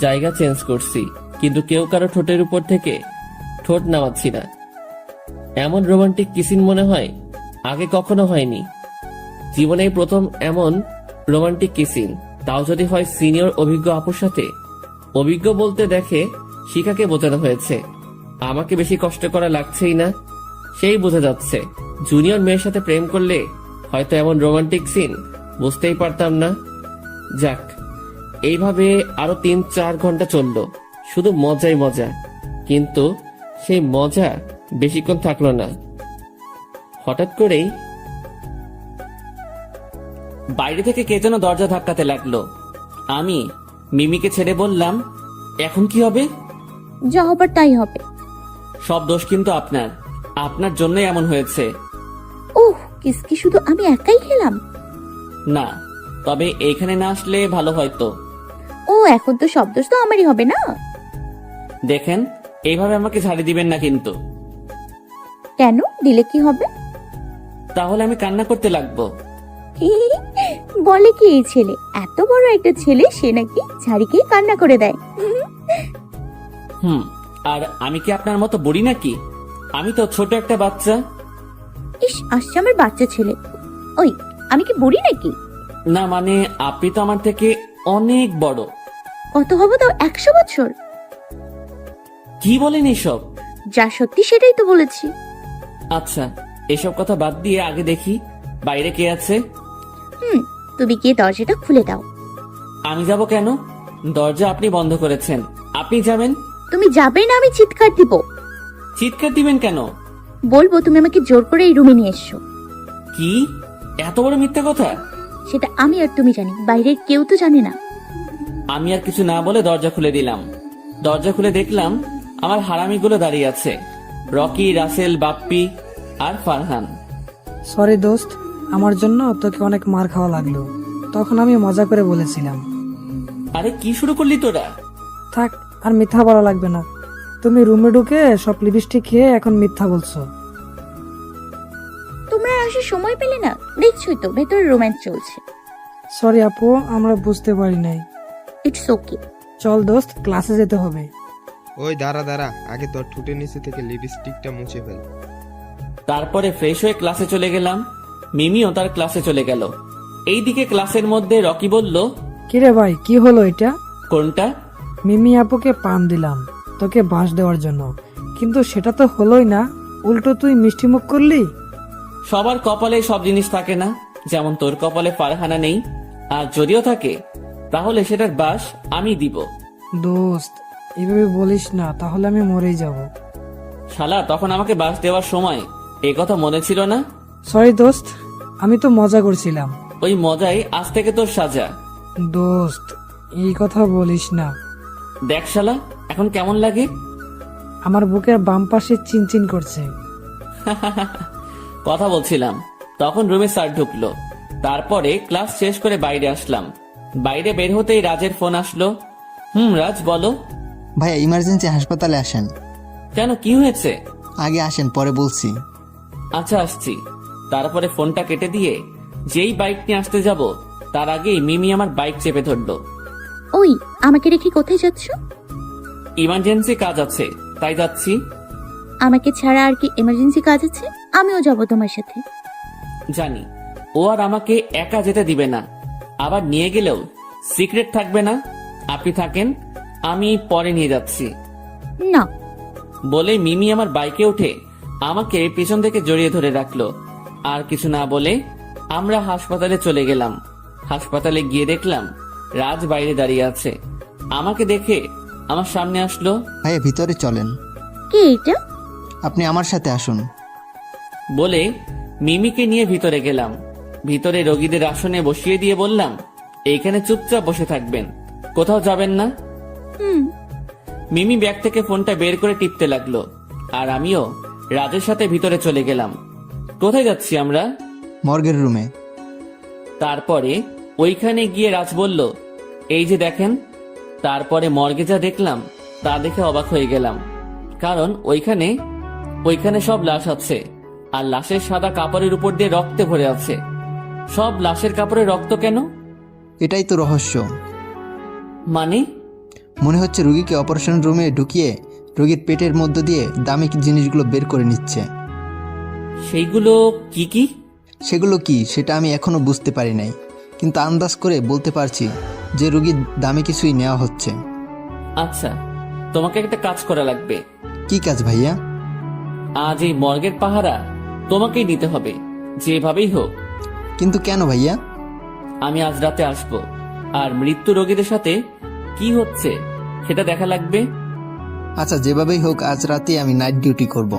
জায়গা চেঞ্জ করছি, কিন্তু কেউ কারো ঠোঁটের উপর থেকে ঠোঁট নামাচ্ছি না। এমন রোমান্টিক কিসিং মনে হয় আগে কখনো হয়নি। জীবনেই প্রথম এমন রোমান্টিক কিসিং, তাও যদি হয় সিনিয়র অভিজ্ঞ আপুর সাথে। অভিজ্ঞ বলতে দেখে শিখাকে বোঝানো হয়েছে, আমাকে বেশি কষ্ট করা লাগছেই না। সেই বোঝা যাচ্ছে জুনিয়র মেয়ের সাথে প্রেম করলে হয়তো এমন রোমান্টিক সিন বুঝতেই পারতাম না। যাক, এইভাবে আরো 3-4 ঘন্টা চলল, শুধু মজাই মজা। কিন্তু সেই মজা বেশিক্ষণ থাকলো না। হঠাৎ করেই বাইরে থেকে কে যেন দরজা ধাক্কাতে লাগলো। আমি মিমিকে ছেড়ে বললাম, এখন কি হবে? যা হবার তাই হবে। সব দোষ কিন্তু আপনার, আপনার জন্যই এমন হয়েছে। ওহ, কিসকি শুধু আমি একাই খেলাম? না, তবে এইখানে না আসলে ভালো হয়তো। ও, এখন তো সব দোষ তো আমারই হবে না? দেখেন, এইভাবে আমাকে ঝাড়ি দিবেন না কিন্তু। কেন? দিলে কি হবে? তাহলে আমি কান্না করতে লাগবো। বলে কি এই ছেলে? এত বড় একটা ছেলে, সে নাকি ঝাড়িকে কান্না করে দেয়? আর আমি কি আপনার মতো বুড়ি নাকি? আমি তো ছোট একটা বাচ্চা। ইস, আসছে আমার বাচ্চা ছেলে। ওই, আমি কি বুড়ি নাকি? না মানে, আপনি তো আমার থেকে অনেক বড়। কত হবো তাও? 100 বছর? কি বলেন এসব? যা সত্যি সেটাই তো বলেছি। আচ্ছা, এসব কথা বাদ দিয়ে আগে দেখি বাইরে কে আছে। তুমি গিয়ে দরজাটা খুলে দাও। আমি যাব কেন? দরজা আপনি বন্ধ করেছেন, আপনি যাবেন। তুমি যাবে না, আমি চিৎকার দিব। চিৎকার দিবেন কেন? বলবো তুমি আমাকে জোর করে এই রুমে নিয়ে এসছো। কি এত বড় মিথ্যা কথা? সেটা আমি আর তুমি জানি, বাইরের কেউ তো জানে না। আমি আর কিছু না বলে দরজা খুলে দিলাম। দরজা খুলে দেখলাম আমার হারামিগুলো দাঁড়িয়ে আছে, রকি, রাসেল, বাপ্পি আর ফারহান। সরি দোস্ত, আমার জন্য তোকে অনেক মার খাওয়া লাগলো। তখন আমি মজা করে বলেছিলাম। আরে কি শুরু করলি তোরা? থাক, আর মিথ্যা বলা লাগবে না। তুমি রুমে ঢুকে সব লিপস্টিক খেয়ে এখন মিথ্যা বলছো। তোমরা আসার সময় পেলে না? দেখছোই তো ভেতরে রোম্যান্স চলছে। সরি আপু, আমরা বুঝতে পারি নাই। It's okay. চল দোস্ত, ক্লাসে যেতে হবে। ওই দাঁড়া, আগে তোর ঠোঁটের নিচে থেকে লিপস্টিকটা মুছে ফেল। তারপরে ফ্রেশ হয়ে ক্লাসে চলে গেলাম। মিমিও তার ক্লাসে চলে গেল। এইদিকে ক্লাসের মধ্যে রকি বলল, কিরে ভাই, কি হলো এটা? কোনটা? মিমি আপুকে পান দিলাম তোকে বাঁশ দেওয়ার জন্য, কিন্তু সেটা তো হলোই না, উল্টো তুই মিষ্টি মুখ করলি। সবার কপালে সব জিনিস থাকে না, যেমন তোর কপালে ফারহানা নেই, আর যদিও থাকে তাহলে সেটার বাস আমি দিব। দোস্ত, এভাবে বলিস না, তাহলে আমি মরেই যাব। শালা, তখন আমাকে বাস দেওয়ার সময় এই কথা মনে ছিল না? সরি দোস্ত, আমি তো মজা করছিলাম। ওই মজাই আজ থেকে তোর সাজা। দোস্ত, এই কথা বলিস না। দেখ শালা, এখন কেমন লাগে? আমার বুকের বাম পাশে চিনচিন করছে। কথা বলছিলাম, তখন রুমে স্যার ঢুকলো। তারপরে ক্লাস শেষ করে বাইরে আসলাম। বাইরে বের হতেই রাজের ফোন আসলো। রাজ বলো। ভাইয়া ইমার্জেন্সি হাসপাতালে আসেন। কেন, কি হয়েছে? আগে আসেন, পরে বলছি। আচ্ছা, আসছি। তারপরে ফোনটা কেটে দিয়ে যেই বাইক নিয়ে আসতে যাব, তার আগেই মিমি আমার বাইক চেপে ধরলো। ওই, আমাকে রেখে কোথায় যাচ্ছ? ইমার্জেন্সি কাজ আছে, তাই যাচ্ছি। আমাকে ছাড়া আর কি এমার্জেন্সি কাজ আছে? আমিও যাব তোমার সাথে। জানি ও আর আমাকে একা যেতে দিবে না, আবার নিয়ে গেলেও সিক্রেট থাকবে না। আপনি থাকেন, আমি পরে নিয়ে যাচ্ছি। না। বলে মিমি আমার বাইকে উঠে আমাকে পিছন থেকে জড়িয়ে ধরে রাখলো। আর কিছু না বলে আমরা হাসপাতালে চলে গেলাম। হাসপাতালে গিয়ে দেখলাম রাজ বাইরে দাঁড়িয়ে আছে। আমাকে দেখে আমার সামনে আসলো। ভাইয়া ভিতরে চলেন। কে এটা? আপনি আমার সাথে আসুন। বলে মিমিকে নিয়ে ভিতরে গেলাম। ভিতরে রোগীদের আসনে বসিয়ে দিয়ে বললাম, এইখানে চুপচাপ বসে থাকবেন, কোথাও যাবেন না। মিমি ব্যাগ থেকে ফোনটা বের করে টিপতে লাগলো, আর আমিও রাজের সাথে ভিতরে চলে গেলাম। কোথায় যাচ্ছি আমরা? মর্গের রুমে। তারপরে ওইখানে গিয়ে রাজ বলল, এই যে দেখেন। তারপরে মর্গে যা দেখলাম তা দেখে অবাক হয়ে গেলাম, কারণ ওইখানে সব লাশ আছে, আর লাশের সাদা কাপড়ের উপর দিয়ে রক্তে ভরে আছে। সব লাশের কাপড়ে রক্ত কেন? এটাই তো রহস্য। মানে? মনে হচ্ছে রোগীকে অপারেশন রুমে ঢুকিয়ে রোগীর পেটের মধ্য দিয়ে দামি জিনিসগুলো বের করে নিচ্ছে। সেইগুলো কি কি? সেগুলো কি সেটা আমি এখনো বুঝতে পারি নাই, কিন্তু আন্দাজ করে বলতে পারছি যে রোগীর দামি কিছুই নেওয়া হচ্ছে। আচ্ছা, তোমাকে একটা কাজ করা লাগবে। কি কাজ ভাইয়া? আজ এই মর্গের পাহারা তোমাকেই নিতে হবে, যেভাবেই হোক। কিন্তু কেন ভাইয়া? আমি আজ রাতে আসবো, আর মৃত্যু রোগীদের সাথে কি হচ্ছে সেটা দেখা লাগবে। আচ্ছা, যেভাবেই হোক আজ রাতে আমি নাইট ডিউটি করব।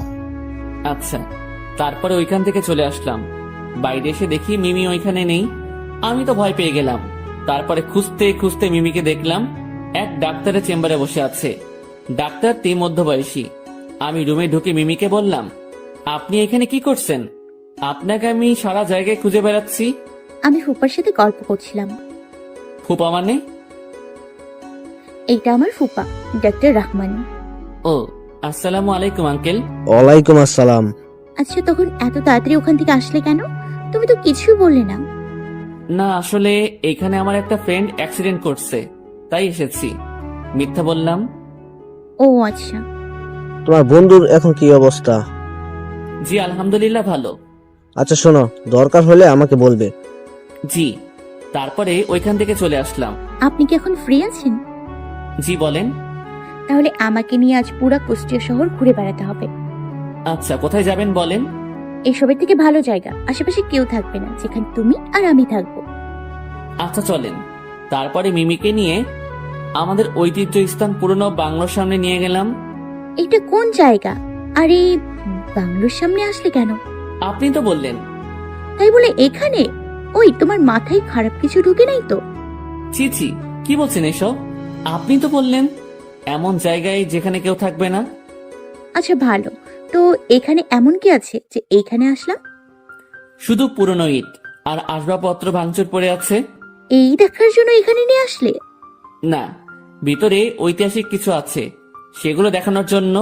আচ্ছা। তারপরে ওইখান থেকে চলে আসলাম। বাইরে এসে দেখি মিমি ওইখানে নেই। আমি তো ভয় পেয়ে গেলাম। তারপরে খুঁজতে খুঁজতে মিমিকে দেখলাম এক ডাক্তারের চেম্বারে বসে আছে। ডাক্তারটি মধ্যবয়সী। আমি রুমে ঢুকে মিমিকে বললাম, আপনি এখানে কি করছেন? আপনাকে আমি সারা জায়গায় খুঁজে বেড়াচ্ছি। আমি ফুপার সাথে গল্প করছিলাম। ফুপা মানে? এইটা আমার ফুপা, ডাক্তার রহমান। ও, আসসালামু আলাইকুম আঙ্কেল। ওয়ালাইকুম আসসালাম। আচ্ছা, তখন এত তাড়াতাড়ি ওখান থেকে আসলে কেন? তুমি তো কিছুই বললে না। না, আসলে এখানে আমার একটা ফ্রেন্ড অ্যাক্সিডেন্ট করছে, তাই এসেছি। মিথ্যা বললাম। ও আচ্ছা। তোমার বন্ধুর এখন কি অবস্থা? জি আলহামদুলিল্লাহ ভালো। আচ্ছা শোনো, দরকার হলে আমাকে বলবে। জি। তারপরে ওইখান থেকে চলে আসলাম। আপনি কি এখন ফ্রি আছেন? জি বলেন। তাহলে আমাকে নিয়ে আজ পুরো কুষ্টিয়া শহর ঘুরে বেড়াতে হবে। আচ্ছা, কোথায় যাবেন বলেন। এসবের থেকে ভালো জায়গা, আশেপাশে কেউ থাকবে না, যেখানে তুমি আর আমি থাকবো। আচ্ছা চলেন। তারপরে মিমিকে নিয়ে আমাদের ঐতিহ্য স্থান পুরনো বাংলোর সামনে নিয়ে গেলাম। এটা কোন জায়গা? আরে, বাংলোর সামনে আসলে কেন? আপনি তো বললেন। তাই বলে এখানে? ওই, তোমার মাথায় খারাপ কিছু ঢুকে নাই তো? ছি ছি, কি বলছেন এসব? আপনি তো বললেন এমন জায়গায় যেখানে কেউ থাকবে না। আচ্ছা ভালো, তো এখানে এমন কি আছে যে এইখানে আসলাম? শুধু পুরনো ইট আর আসবাবপত্র ভাঙচুর পড়ে আছে। এই দেখার জন্য এখানে নিয়ে আসলে? না, ভিতরে ঐতিহাসিক কিছু আছে, সেগুলো দেখানোর জন্য।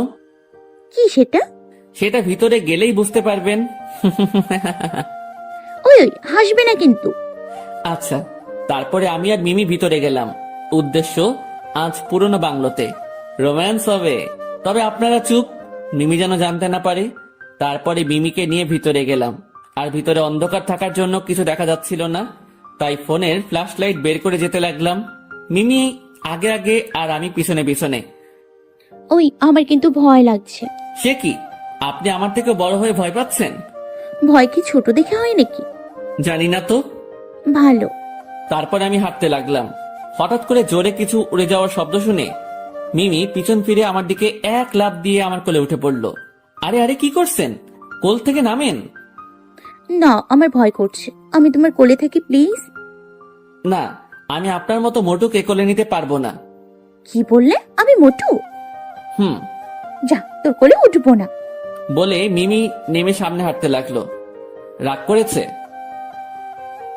কি সেটা? সেটা ভিতরে গেলেই বুঝতে পারবেন। ওই ওই, হাসবে না কিন্তু। আচ্ছা। তারপরে আমি আর মিমি ভিতরে গেলাম। উদ্দেশ্য, আজ পুরনো বাংলোতে রোম্যান্স হবে। তবে আপনারা চুপ, মিমি যেন জানতে না পারে। তারপরে মিমিকে নিয়ে ভিতরে গেলাম, আর ভিতরে অন্ধকার থাকার জন্য কিছু দেখা যাচ্ছিল না। তাই ফোনের ফ্ল্যাশ লাইট বের করে যেতে লাগলাম। মিমি আগে আগে আর আমি পিছনে পিছনে। ওই আমার কিন্তু ভয় লাগছে। সে কি, আপনি আমার থেকে বড় হয়ে ভয় পাচ্ছেন? ভয় কি ছোট দেখে হয় নাকি? জানি না তো। ভালো। তারপর আমি হাঁটতে লাগলাম। হঠাৎ করে জোরে কিছু উড়ে যাওয়ার শব্দ শুনে মিমি পিছন ফিরে আমার দিকে এক লাফ দিয়ে আমার কোলে উঠে পড়ল। আরে আরে, কি করছেন? কোল থেকে নামেন। না, আমার ভয় করছে। আমি তোমার কোলে থাকি প্লিজ। না, আমি আপনার মতো মোটুকে কোলে নিতে পারবো না। কি বললে? আমি মোটু? হুম। যা, তোর কোলে উঠবো না। বলে মিমি নেমে সামনে হাঁটতে লাগলো। রাগ করেছে?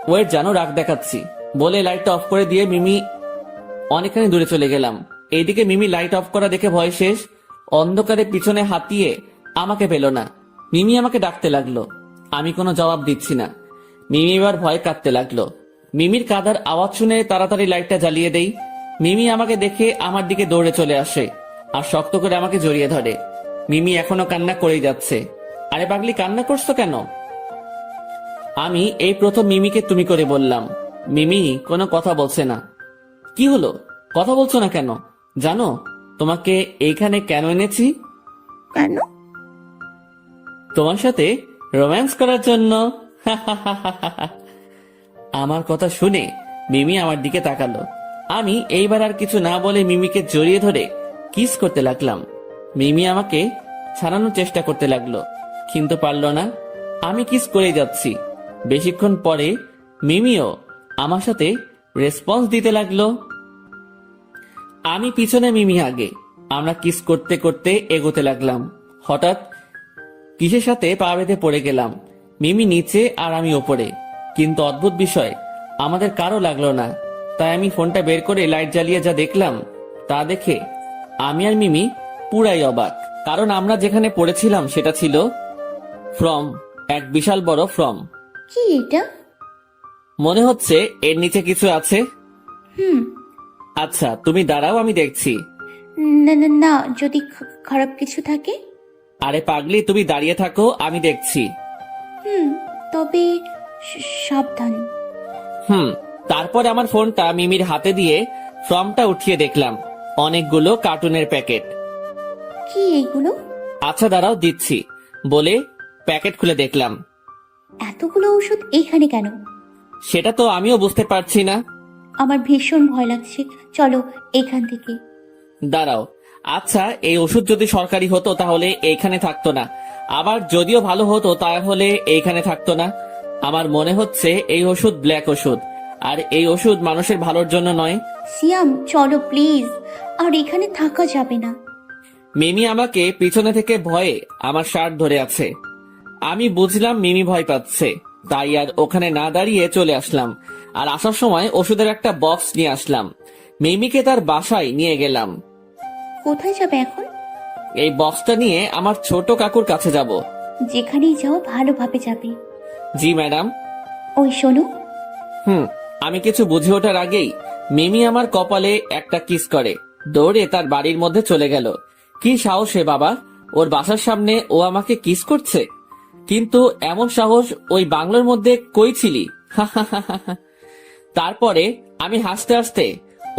ওয়েট, জানো রাগ দেখাচ্ছি। বলে লাইটটা অফ করে দিয়ে মিমি অনেকখানি দূরে চলে গেলাম। এইদিকে মিমি লাইট অফ করা দেখে ভয় শেষ। অন্ধকারে পিছনে হাতিয়ে আমাকে পেল না। মিমি আমাকে ডাকতে লাগলো। আমি কোনো জবাব দিচ্ছি না। মিমি এবার ভয় কাঁদতে লাগলো। মিমির কাঁদার আওয়াজ শুনে তাড়াতাড়ি লাইটটা জ্বালিয়ে দেই। মিমি আমাকে দেখে আমার দিকে দৌড়ে চলে আসে আর শক্ত করে আমাকে জড়িয়ে ধরে। মিমি এখনো কান্না করেই যাচ্ছে। আরে পাগলি, কান্না করছো কেন? আমি এই প্রথম মিমিকে তুমি করে বললাম। মিমি কোনো কথা বলছে না। কি হলো, কথা বলছো না কেন? জানো তোমাকে এইখানে কেন এনেছি? কেন? তোমার সাথে রোম্যান্স করার জন্য। আমার কথা শুনে মিমি আমার দিকে তাকালো। আমি এইবার আর কিছু না বলে মিমিকে জড়িয়ে ধরে কিস করতে লাগলাম। মিমি আমাকে ছাড়ানোর চেষ্টা করতে লাগলো, কিন্তু পারলো না। আমি কিস করে যাচ্ছি। বেশিক্ষণ পরে মিমিও আমার সাথে রেসপন্স দিতে লাগলো। আমি পিছনে, মিমি আগে। আমরা কিস করতে করতে এগোতে লাগলাম। হঠাৎ কিসের সাথে পা বেঁধে পড়ে গেলাম। মিমি নিচে আর আমি ওপরে। কিন্তু অদ্ভুত বিষয়, আমাদের কারো লাগলো না। তাই আমি ফোনটা বের করে লাইট জ্বালিয়ে যা দেখলাম তা দেখে আমি আর মিমি পুরাই অবাক। কারণ আমরা যেখানে পড়েছিলাম সেটা ছিল ফ্রম, এক বিশাল বড় ফ্রম। কি এটা? মনে হচ্ছে এর নিচে কিছু আছে। আচ্ছা তুমি দাঁড়াও, আমি দেখছি। না না না, যদি খারাপ কিছু থাকে? আরে পাগলি, তুমি দাঁড়িয়ে থাকো, আমি দেখছি। তবে সাবধান। তারপর আমার ফোনটা মিমির হাতে দিয়ে ফর্মটা উঠিয়ে দেখলাম অনেকগুলো কার্টুনের প্যাকেট। কি এইগুলো? আচ্ছা দাঁড়াও, দিচ্ছি। বলে প্যাকেট খুলে দেখলাম। এতগুলো ওষুধ এইখানে কেন? সেটা তো আমিও বুঝতে পারছি না। আমার ভীষণ ভয় লাগছে, চলো এখান থেকে। দাঁড়াও, আচ্ছা এই ওষুধ যদি সরকারি হতো তাহলে এইখানে থাকতো না, আবার যদিও ভালো হতো তাহলে এইখানে থাকতো না। আমার মনে হচ্ছে এই ওষুধ ব্ল্যাক ওষুধ, আর এই ওষুধ মানুষের ভালোর জন্য নয়। সিয়াম চলো প্লিজ, আর এখানে থাকা যাবে না। মিমি আমাকে পিছনে থেকে ভয়ে আমার শার্ট ধরে আছে। আমি বুঝলাম মিমি ভয় পাচ্ছে, তাই আর ওখানে না দাঁড়িয়ে চলে আসলাম। আর আসার সময় ওষুধের একটা বক্স নিয়ে আসলাম। মিমিকে তার বাসায় নিয়ে গেলাম। কোথায় যাবে এখন? এই বক্সটা নিয়ে আমার ছোট কাকুর কাছে যাব। যেখানেই যাও ভালোভাবে যাবে। জি ম্যাডাম। ওই শোনো। আমি কিছু বুঝে ওঠার আগেই মিমি আমার কপালে একটা কিস করে দৌড়ে তার বাড়ির মধ্যে চলে গেল। কি সাহস হে বাবা, ওর বাসার সামনে ও আমাকে কিস করছে। কিন্তু এমন সাহস ওই বাংলোর মধ্যে কই ছিলি? তারপরে আমি হাসতে হাসতে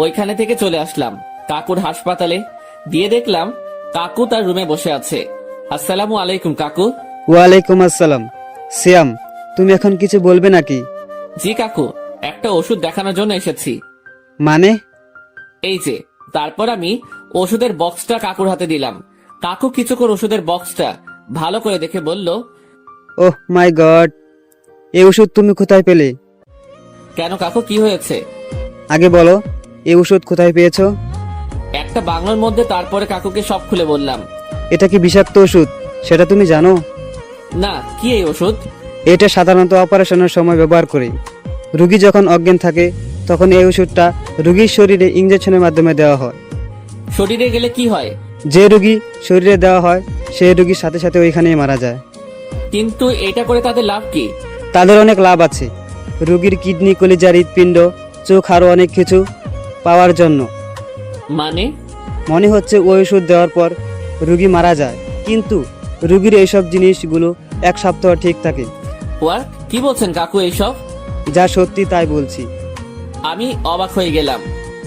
ওইখানে থেকে চলে আসলাম কাকুর হাসপাতালে। দিয়ে দেখলাম কাকু তার রুমে বসে আছে। আসসালামু আলাইকুম কাকু। ওয়ালাইকুম আসসালাম। সিয়াম, তুমি এখন কিছু বলবে নাকি? জি কাকু, একটা ওষুধ দেখানোর জন্য এসেছি। মানে? এই যে। তারপর আমি ওষুধের বক্সটা কাকুর হাতে দিলাম। কাকু কিছুক্ষণ ওষুধের বক্সটা ভালো করে দেখে বলল, ওহ মাই গড, এই ওষুধ তুমি কোথায় পেলে? কেন কাকু, কি হয়েছে? আগে বলো, এই ওষুধ কোথায় পেয়েছো? একটা বাংলোর মধ্যে। তারপরে কাকুকে সব খুলে বললাম। এটা কি বিষাক্ত ওষুধ সেটা তুমি জানো? না, কি এই ওষুধ? এটা সাধারণত অপারেশনের সময় ব্যবহার করি। রোগী যখন অজ্ঞান থাকে তখন এই ওষুধটা রোগীর শরীরে ইনজেকশনের মাধ্যমে দেওয়া হয়। শরীরে গেলে কি হয়? যে রোগী শরীরে দেওয়া হয় সেই রোগীর সাথে সাথে ওইখানেই মারা যায়। কিন্তু এটা করে তাদের লাভ কি? তাদের অনেক লাভ আছে। রোগীর কিডনি, কলিজা, হৃৎপিণ্ড, চোখ আরো অনেক কিছু পাওয়ার জন্য। মানে? মনে হচ্ছে ওই ওষুধ দেওয়ার পর রোগী মারা যায়, কিন্তু রোগীর এইসব জিনিসগুলো 1 সপ্তাহ ঠিক থাকে। কি বলছেন কাকু এইসব? যা সত্যি তাই বলছি। আমি অবাক হয়ে গেলাম।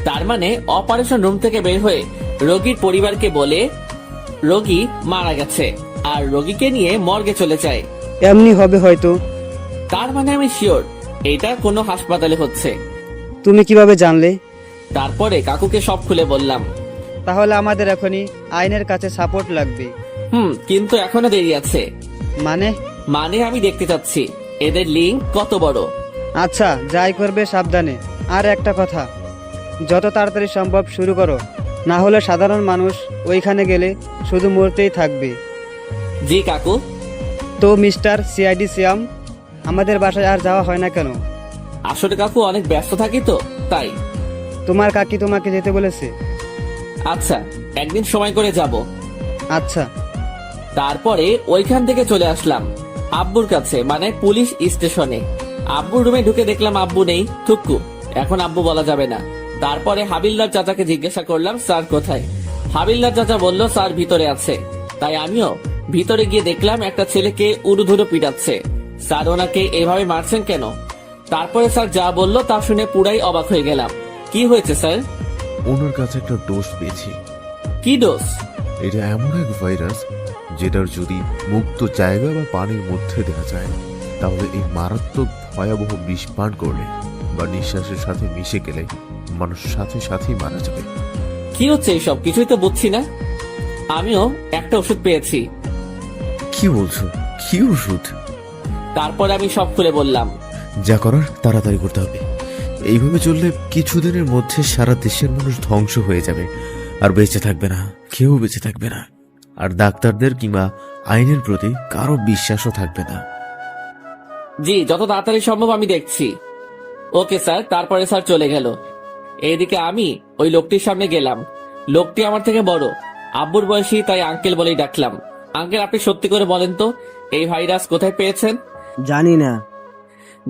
তার মানে অপারেশন রুম থেকে বের হয়ে রোগীর পরিবারকে বলে রোগী মারা গেছে আর রোগীকে নিয়ে মর্গে চলে যায়। এমনি হবে হয়তো। তার মানে আমি শিওর এটা কোনো হাসপাতালে হচ্ছে। তুমি কিভাবে জানলে? তারপরে কাকুকে সব খুলে বললাম। তাহলে আমাদের এখনই আইনের কাছে সাপোর্ট লাগবে। কিন্তু এখনো দেরি আছে। মানে আমি দেখতে চাচ্ছি এদের লিঙ্ক কত বড়। আচ্ছা, যাই করবে সাবধানে। আর একটা কথা, যত তাড়াতাড়ি সম্ভব শুরু করো, না হলে সাধারণ মানুষ ওইখানে গেলে শুধু মরতেই থাকবে। জি কাকু। তো মিস্টার সিআইডি সিয়াম, আমাদের বাসায় আর যাওয়া হয় না কেন? আসলে কাকু অনেক ব্যস্ত থাকি তো তাই। তোমার কাকি তোমাকে যেতে বলেছে? আচ্ছা, একদিন সময় করে যাব। আচ্ছা। তারপরে ওইখান থেকে চলে আসলাম আব্বুর কাছে, মানে পুলিশ স্টেশনে। আব্বুর রুমে ঢুকে দেখলাম আব্বু নেই, থুক্কু। এখন আব্বু বলা যাবে না। তারপরে হাবিলদার চাচাকে জিজ্ঞাসা করলাম স্যার কোথায়। হাবিলদার চাচা বলল স্যার ভিতরে আছে। তাই আমিও ভিতরে গিয়ে দেখলাম একটা ছেলেকে উড়ুধুরু পিটাচ্ছে। স্যার ওনাকে এভাবে মারছেন কেন? তারপরে স্যার যা বলল তা শুনে পুরাই অবাক হয়ে গেলাম। কি হয়েছে স্যার? ওনার কাছে একটা ডোজ পেয়েছি। কি ডোজ? এটা এমন এক ভাইরাস যেটার যদি মুক্ত জায়গা বা পানির মধ্যে দেওয়া যায় তাহলে এই মারাত্মক ভয়াবহ বিষ পান করলে বা নিঃশ্বাসের সাথে মিশে গেলে মানুষ সাথে সাথেই মারা যাবে। কি হচ্ছে এইসব? কিছুই তো বুঝছি না। আমিও একটা ওষুধ পেয়েছি। কি বলছো? কি ওষুধ? তারপর আমি সব খুলে বললাম। যা করার তাড়াতাড়ি করতে হবে। এইভাবে চললে কিছুদিনের মধ্যে সারা দেশের মানুষ ধ্বংস হয়ে যাবে, আর বেঁচে থাকবে না, কেউ বেঁচে থাকবে না। আর ডাক্তারদের কিংবা আইনের প্রতি কারো বিশ্বাসও থাকবে না। জি, যত তাড়াতাড়ি সম্ভব আমি দেখছি। Okay sir. তারপরে স্যার চলে গেল। এইদিকে আমি ওই লোকটির সামনে গেলাম। লোকটি আমার থেকে বড়, আব্বুর বয়সী, তাই আঙ্কেল বলেই ডাকলাম। আঙ্কেল, আপনি সত্যি করে বলেন তো এই ভাইরাস কোথায় পেয়েছেন? জানি না।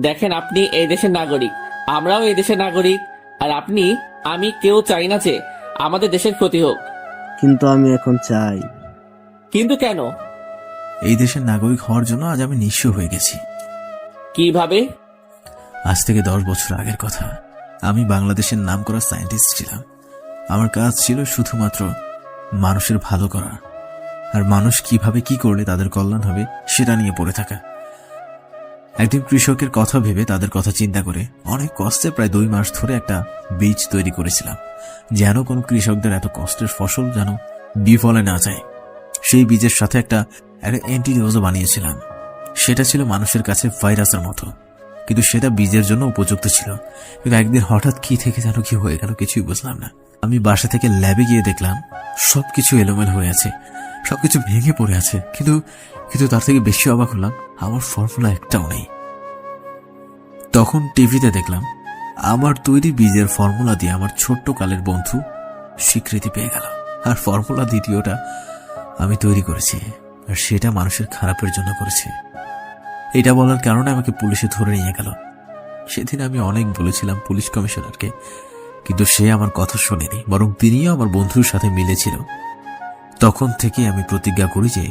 দেখেন, আপনি এই দেশের নাগরিক, আমরাও এই দেশের নাগরিক, আর আমি কেউ চাই না যে আমাদের দেশের ক্ষতি হোক। কিন্তু আমি এখন চাই। কিন্তু কেন? এই দেশের নাগরিক হওয়ার জন্য আজ আমি নিঃস্ব হয়ে গেছি। কিভাবে? আজ থেকে 10 বছর আগের কথা। আমি বাংলাদেশের নামকরা সায়েন্টিস্ট ছিলাম। আমার কাজ ছিল শুধুমাত্র মানুষের ভালো করা, আর মানুষ কিভাবে কি করলে তাদের কল্যাণ হবে সেটা নিয়ে পড়ে থাকা। একদিন কৃষকের কথা ভেবে, তাদের কথা চিন্তা করে অনেক কষ্টে প্রায় 2 মাস ধরে একটা বীজ তৈরি করেছিলাম, যেন কোনো কৃষকদের এত কষ্টের ফসল যেন বিফলে না যায়। সেই বীজের সাথে একটা অ্যান্টিডোজও বানিয়েছিলাম। সেটা ছিল মানুষের কাছে ভাইরাসের মতো, কিন্তু সেটা বীজের জন্য উপযুক্ত ছিল। কিন্তু একদিন হঠাৎ কি থেকে যেন কি হয়ে গেল, কিছুই বুঝলাম না। আমি বাসা থেকে ল্যাবে গিয়ে দেখলাম সবকিছু এলোমেলো হয়ে আছে, সবকিছু ভেঙে পড়ে আছে। কিন্তু তার থেকে বেশি অবাক হলাম, আমার ফর্মুলা একটাও নেই। তখন টিভিতে দেখলাম আমার তৈরি বীজের ফর্মুলা দিয়ে আমার ছোট্ট কালের বন্ধু স্বীকৃতি পেয়ে গেল, আর ফর্মুলা দ্বিতীয়টা আমি তৈরি করেছি, আর সেটা মানুষের খারাপের জন্য করেছে। এটা বলার কারণে আমাকে পুলিশে ধরে নিয়ে গেল। সেদিন আমি অনেক বলেছিলাম পুলিশ কমিশনারকে, কিন্তু সে আমার কথা শোনেনি, বরং তিনিও আমার বন্ধুর সাথে মিলেছিল। তখন থেকে আমি প্রতিজ্ঞা করি যে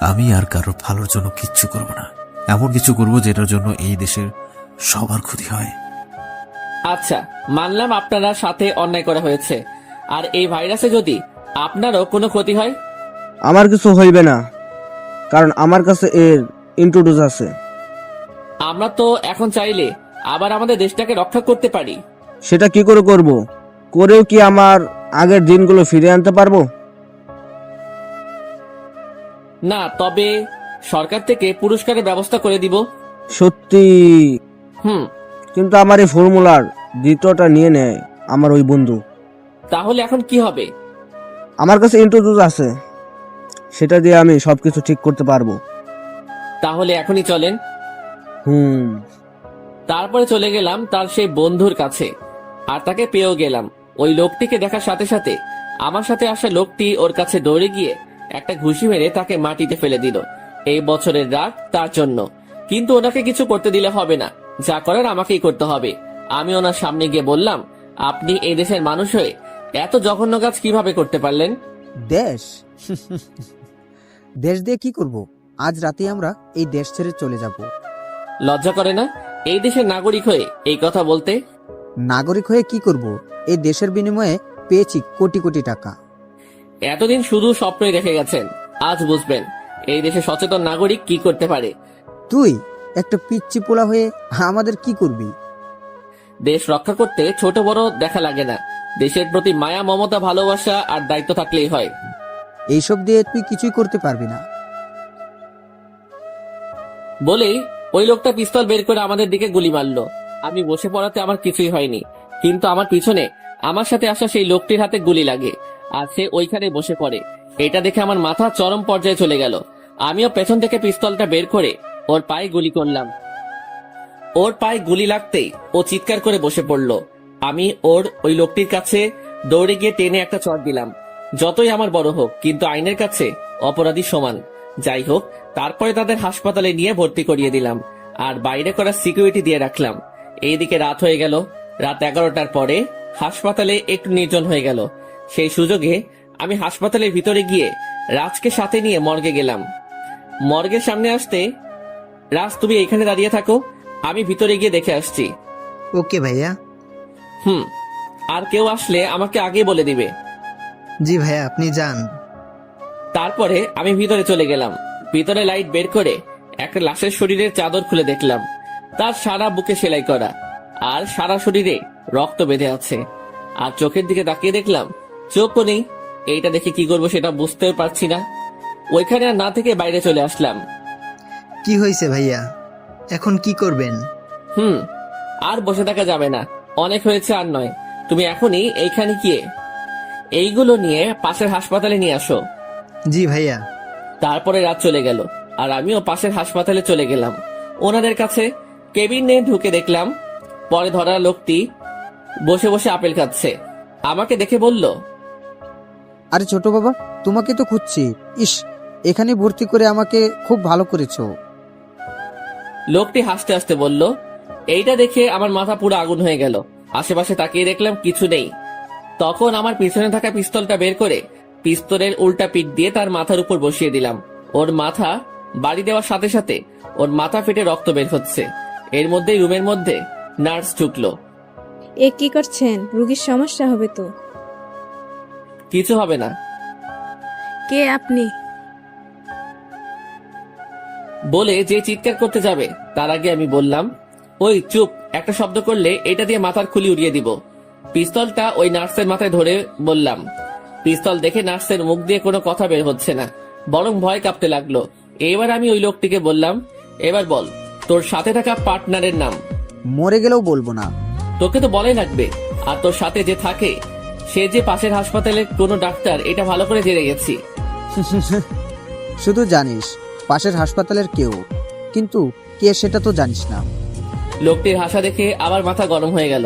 আমি আর কারোর ভালোর জন্য কিচ্ছু করব না, এমন কিছু করব যেটার জন্য এই দেশের সবার ক্ষতি হয়। আচ্ছা, মানলাম আপনারা সাথে অন্যায় করা হয়েছে, আর এই ভাইরাসে যদি আপনারও কোনো ক্ষতি হয়? আমার কিছু হইবে না, কারণ আমার কাছে এর ইন্ট্রোডোজ আছে। আমরা তো এখন চাইলে আবার আমাদের দেশটাকে রক্ষা করতে পারি। সেটা কি করে করব? করেও কি আমার আগের দিনগুলো ফিরে আনতে পারবো? না, তবে সরকার থেকে পুরস্কারের ব্যবস্থা করে দিব। সত্যি? কিন্তু আমার এই ফর্মুলার দ্বিতীয়টা নিয়ে নেয় আমার ওই বন্ধু। তাহলে এখন কি হবে? আমার কাছে ইন্ট্রোডোজ আছে, সেটা দিয়ে আমি সবকিছু ঠিক করতে পারবো। তাহলে এখনই চলেন। তারপরে চলে গেলাম তার সেই বন্ধুর কাছে, আর তাকে পেয়েও গেলাম। ওই লোকটিকে দেখার সাথে সাথে আমার সাথে আসা লোকটি ওর কাছে দৌড়ে গিয়ে একটা ঘুষি মেরে তাকে মাটিতে ফেলে দিল। এই বছরের রাগ তার জন্য। কিন্তু ওনাকে কিছু করতে দিলে হবে না, যা করার আমাকেই করতে হবে। আমি ওনার সামনে গিয়ে বললাম, আপনি এই দেশের মানুষ হয়ে এত জঘন্য কাজ কিভাবে করতে পারলেন? দেশ দেশ দিয়ে কি করব? আজ রাতে আমরা এই দেশ ছেড়ে চলে যাব। লজ্জা করে না? এই দেশের নাগরিক হয়ে এই কথা বলতে? নাগরিক হয়ে কি করব? এই দেশের বিনিময়ে পেয়েছি কোটি কোটি টাকা। এতদিন শুধু স্বপ্নই রেখে গেছেন, আজ বুঝবেন এই দেশে সচেতন নাগরিক কি করতে পারে। তুই একটা পিচ্চি পোলা হয়ে আমাদের কি করবি? দেশ রক্ষা করতে ছোট বড় দেখা লাগে না, দেশের প্রতি মায়া মমতা ভালোবাসা আর দায়িত্ব থাকলেই হয়। এইসব দিয়ে তুই কিছুই করতে পারবি না। বলেই ওই লোকটা পিস্তল বের করে আমাদের দিকে গুলি মারলো। আমি বসে পড়াতে আমার কিছুই হয়নি, কিন্তু আমার পিছনে আমার সাথে আসা সেই লোকটির হাতে গুলি লাগে আর সে ওইখানে বসে পড়ে। এটা দেখে আমার মাথা চরম পর্যায়ে চলে গেল। আমিও পেছন থেকে পিস্তলটা বের করে ওর পায়ে গুলি করলাম। ওর পায়ে গুলি লাগতেই ও চিৎকার করে বসে পড়লো। আমি ওই লোকটির কাছে দৌড়ে গিয়ে টেনে একটা চড় দিলাম। যতই আমার বড় হোক, কিন্তু আইনের কাছে অপরাধী সমান। যাই হোক, তারপরে তাদের হাসপাতালে নিয়ে ভর্তি করিয়ে দিলাম আর বাইরে করা সিকিউরিটি দিয়ে রাখলাম। এইদিকে রাত হয়ে গেল। রাত 11টার পরে হাসপাতালে একটু নির্জন হয়ে গেল। সেই সুযোগে আমি হাসপাতালের ভিতরে গিয়ে রাজকে সাথে নিয়ে মর্গে গেলাম। মর্গের সামনে আসতে, রাজ তুমি এখানে দাঁড়িয়ে থাকো, আমি ভিতরে গিয়ে দেখে আসছি। ওকে ভাইয়া। আর কেউ আসলে আমাকে আগে বলে দিবে। জি ভাইয়া, আপনি যান। তারপরে আমি ভিতরে চলে গেলাম। ভিতরে লাইট বের করে একটা লাশের শরীরের চাদর খুলে দেখলাম। তার সারা বুকে সেলাই করা আর সারা শরীরে রক্ত বেঁধে আছে। আর চোখের দিকে তাকিয়ে দেখলাম চোখও নেই। এইটা দেখে কি করবো সেটা বুঝতেও পারছি না। ওইখানে আর না থেকে বাইরে চলে আসলাম। কি হয়েছে ভাইয়া, এখন কি করবেন? আর বসে থাকা যাবে না, অনেক হয়েছে আর নয়। তুমি এখনই এইখানে গিয়ে এইগুলো নিয়ে পাশের হাসপাতালে নিয়ে আসো। জি ভাইয়া। তারপরে রাত চলে গেল আর আমিও পাশের হাসপাতালে চলে গেলাম। ওনাদের কাছে কেবিনে ঢুকে দেখলাম পরে ধরা লোকটি বসে বসে আপেল খাচ্ছে। আমাকে দেখে বলল, আরে ছোট বাবা, তোমাকে তো খুঁজছি। ইস, এখানে ভর্তি করে আমাকে খুব ভালো করেছো। লোকটি হাসতে হাসতে বলল। এইটা দেখে আমার মাথা পুরো আগুন হয়ে গেল। আশেপাশে তাকিয়ে দেখলাম কিছু নেই। তখন আমার পিছনে থাকা পিস্তলটা বের করে পিস্তলের উল্টা পিঠ দিয়ে তার মাথার উপর বসিয়ে দিলাম। ওর মাথা বাড়ি দেওয়ার সাথে সাথে ওর মাথা ফেটে রক্ত বের হচ্ছে। এর মধ্যেই রুমের মধ্যে নার্স ঢুকলো। এ কি করছেন? রুগীর সমস্যা হবে তো। কিছু হবে না। কে আপনি? বলে যে চিৎকার করতে যাবে তার আগে আমি বললাম, ওই চুপ, একটা শব্দ করলে এটা দিয়ে মাথার খুলি উড়িয়ে দিব। পিস্তলটা ওই নার্সের মাথায় ধরে বললাম। পিস্তল দেখে নার্সের মুখ দিয়ে কোনো কথা বের হচ্ছে না, বরং ভয় কাঁপতে লাগলো। এবার আমি ওই লোকটিকে বললাম, এবার বল তোর সাথে থাকা পার্টনারের নাম। মরে গেলেও বলবো না। তোকে তো বলাই লাগবে। আর তোর সাথে যে থাকে সে যে পাশের হাসপাতালের কোনো ডাক্তার, এটা ভালো করে জেনে গেছি। শুধু জানিস পাশের হাসপাতালের কেউ, কিন্তু কে সেটা তো জানিস না। লোকটির হাসা দেখে আবার মাথা গরম হয়ে গেল।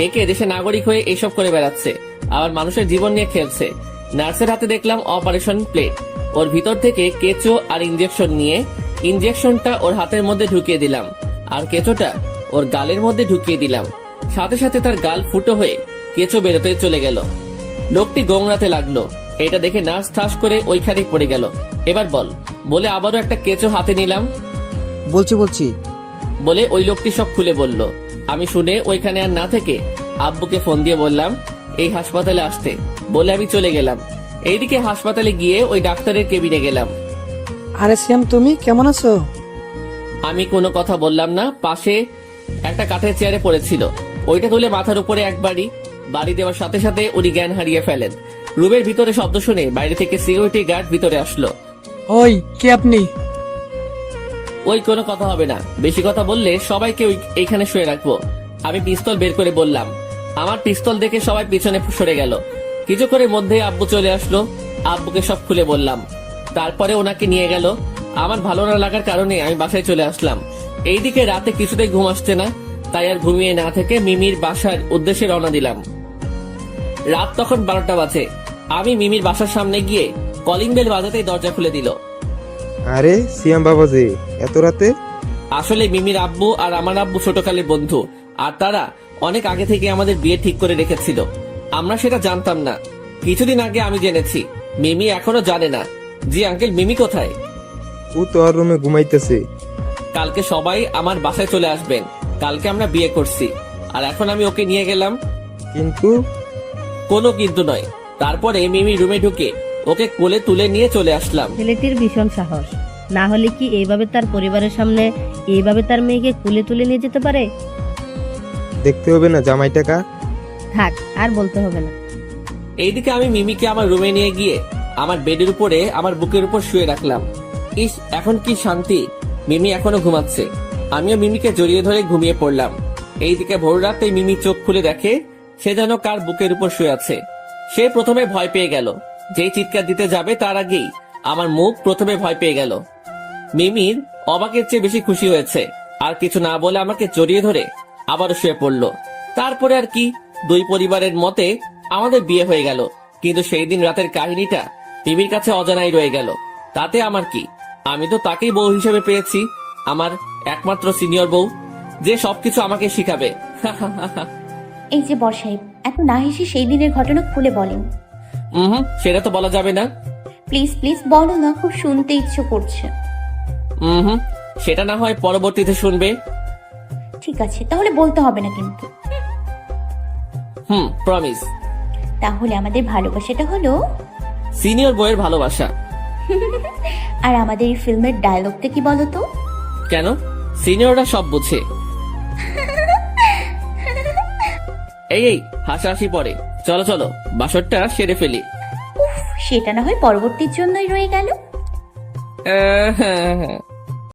একে দেশে নাগরিক হয়ে এইসব করে বেড়াচ্ছে, আবার মানুষের জীবন নিয়ে খেলছে। নার্সের হাতে দেখলাম অপারেশন প্লেট। ওর ভিতর থেকে কেঁচো আর ইঞ্জেকশন নিয়ে ইঞ্জেকশনটা ওর হাতের মধ্যে ঢুকিয়ে দিলাম আর কেঁচোটা ওর গালের মধ্যে ঢুকিয়ে দিলাম। সাথে সাথে তার গাল ফুটো হয়ে কেঁচো বেরোতে চলে গেল। লোকটি গোংরাতে লাগলো। এটা দেখে নার্স ঠাস করে ওইখানে পড়ে গেল। এবার বল বলে আবারও একটা কেঁচো হাতে নিলাম। বলছি বলে ওই লোকটি সব খুলে বলল। আমি শুনে ওইখানে আর না থেকে আব্বুকে ফোন দিয়ে বললাম এই হাসপাতালে আসতে, বলে আমি চলে গেলাম। এইদিকে হাসপাতালে গিয়ে ওই ডাক্তারের কেবিনে গেলাম। আরে শ্যাম, তুমি কেমন আছো? আমি কোনো কথা বললাম না। পাশে একটা কাঠের চেয়ারে পড়েছিল, ওইটা তুলে মাথার উপরে একবারই বাড়ি দেওয়ার সাথে সাথে উনি জ্ঞান হারিয়ে ফেলেন। রুমের ভিতরে শব্দ শুনে বাইরে থেকে সিকিউরিটি গার্ড ভিতরে আসলো। ওই কে আপনি? ওই কোনো কথা হবে না, বেশি কথা বললে সবাইকে এইখানে শুয়ে রাখবো। আমি পিস্তল বের করে বললাম। আমার পিস্তল দেখে সবাই পিছনে সরে গেল। কিছুক্ষণের মধ্যে আব্বু চলে আসলো। আব্বুকে সব খুলে বললাম। তারপরে ওনাকে নিয়ে গেল। আমার ভালো না লাগার কারণে আমি বাসায় চলে আসলাম। এইদিকে রাতে কিছুতেই ঘুম আসছে না, তাই আর ঘুমিয়ে না থেকে মিমির বাসার উদ্দেশ্যে রওনা দিলাম। রাত তখন 12টা বাজে। আমি মিমির বাসার সামনে গিয়ে কলিং বেল বাজাতেই দরজা খুলে দিল। আরে সিয়াম বাবাজি, এত রাতে? আসলে মিমির আব্বু আর আমার আব্বু ছোটকালের বন্ধু, আর তারা অনেক আগে থেকে আমাদের বিয়ে ঠিক করে রেখেছিল। আমরা সেটা জানতাম না, কিছুদিন আগে আমি জেনেছি। মিমি এখনো জানে না। জি আঙ্কেল, মিমি কোথায়? ও তো আর রুমে ঘুমাইতেছে। কালকে সবাই আমার বাসায় চলে আসবেন। কালকে আমরা বিয়ে করছি, আর এখন আমি ওকে নিয়ে গেলাম। কিন্তু কোনো কিন্তু নয়। তারপরে মিমি রুমে ঢুকে ওকে কোলে তুলে নিয়ে চলে আসলাম। ছেলেটির ভীষণ সাহস, না হলে কি এইভাবে তার পরিবারের সামনে এইভাবে তার মেয়েকে কুলে তুলে নিয়ে যেতে পারে? দেখতে হবে না জামাইটা কার? থাক, আর বলতে হবে না। এইদিকে আমি মিমিকে আমার রুমে নিয়ে গিয়ে আমার বেডের উপরে আমার বুকের উপর শুয়ে রাখলাম। ইস, এখন কি শান্তি। মিমি এখনো ঘুমাচ্ছে, আমিও মিমিকে জড়িয়ে ধরে ঘুমিয়ে পড়লাম। এইদিকে ভোর রাতে মিমি চোখ খুলে দেখে সে যেন কার বুকের উপর শুয়ে আছে। সে প্রথমে ভয় পেয়ে গেল। যেই চিৎকার দিতে যাবে তার আগেই আমার মুখ প্রথমে ভয় পেয়ে গেল। মিমির অবাকের চেয়ে বেশি খুশি হয়েছে, আর কিছু না বলে আমাকে জড়িয়ে ধরে আবারও শুয়ে পড়লো। তারপরে আর কি, দুই পরিবারের মতে আমাদের বিয়ে হয়ে গেল। কিন্তু সেই দিন রাতের কাহিনীটা মিমির কাছে অজানাই রয়ে গেল। তাতে আমার কি, আমি তো তাকেই বউ হিসেবে পেয়েছি, আমার একমাত্র সিনিয়র বউ, যে সবকিছু আমাকে শিখাবে। এই যে বর সাহেব, এত না হেসে সেই দিনের ঘটনা খুলে বলেন। সেটা তো বলা যাবে না। প্লিজ প্লিজ বলো না, খুব শুনতে ইচ্ছে করছে। সেটা না হয় পরবর্তীতে শুনবে। ঠিক আছে, তাহলে বলতে হবে না কিন্তু। প্রমিস। তাহলে আমাদের ভালোবাসাটা হলো সিনিয়র বউয়ের ভালোবাসা। আর আমাদের এই ফিল্মের ডায়লগটা কি বলো তো? কেন? সিনিয়ররা সব বুঝে। এই হাসাহাসি পরে, চলো চলো বাসরটা সেরে ফেলি। সেটা না হয় পরবর্তীর জন্যই রয়ে গেল। হ্যাঁ।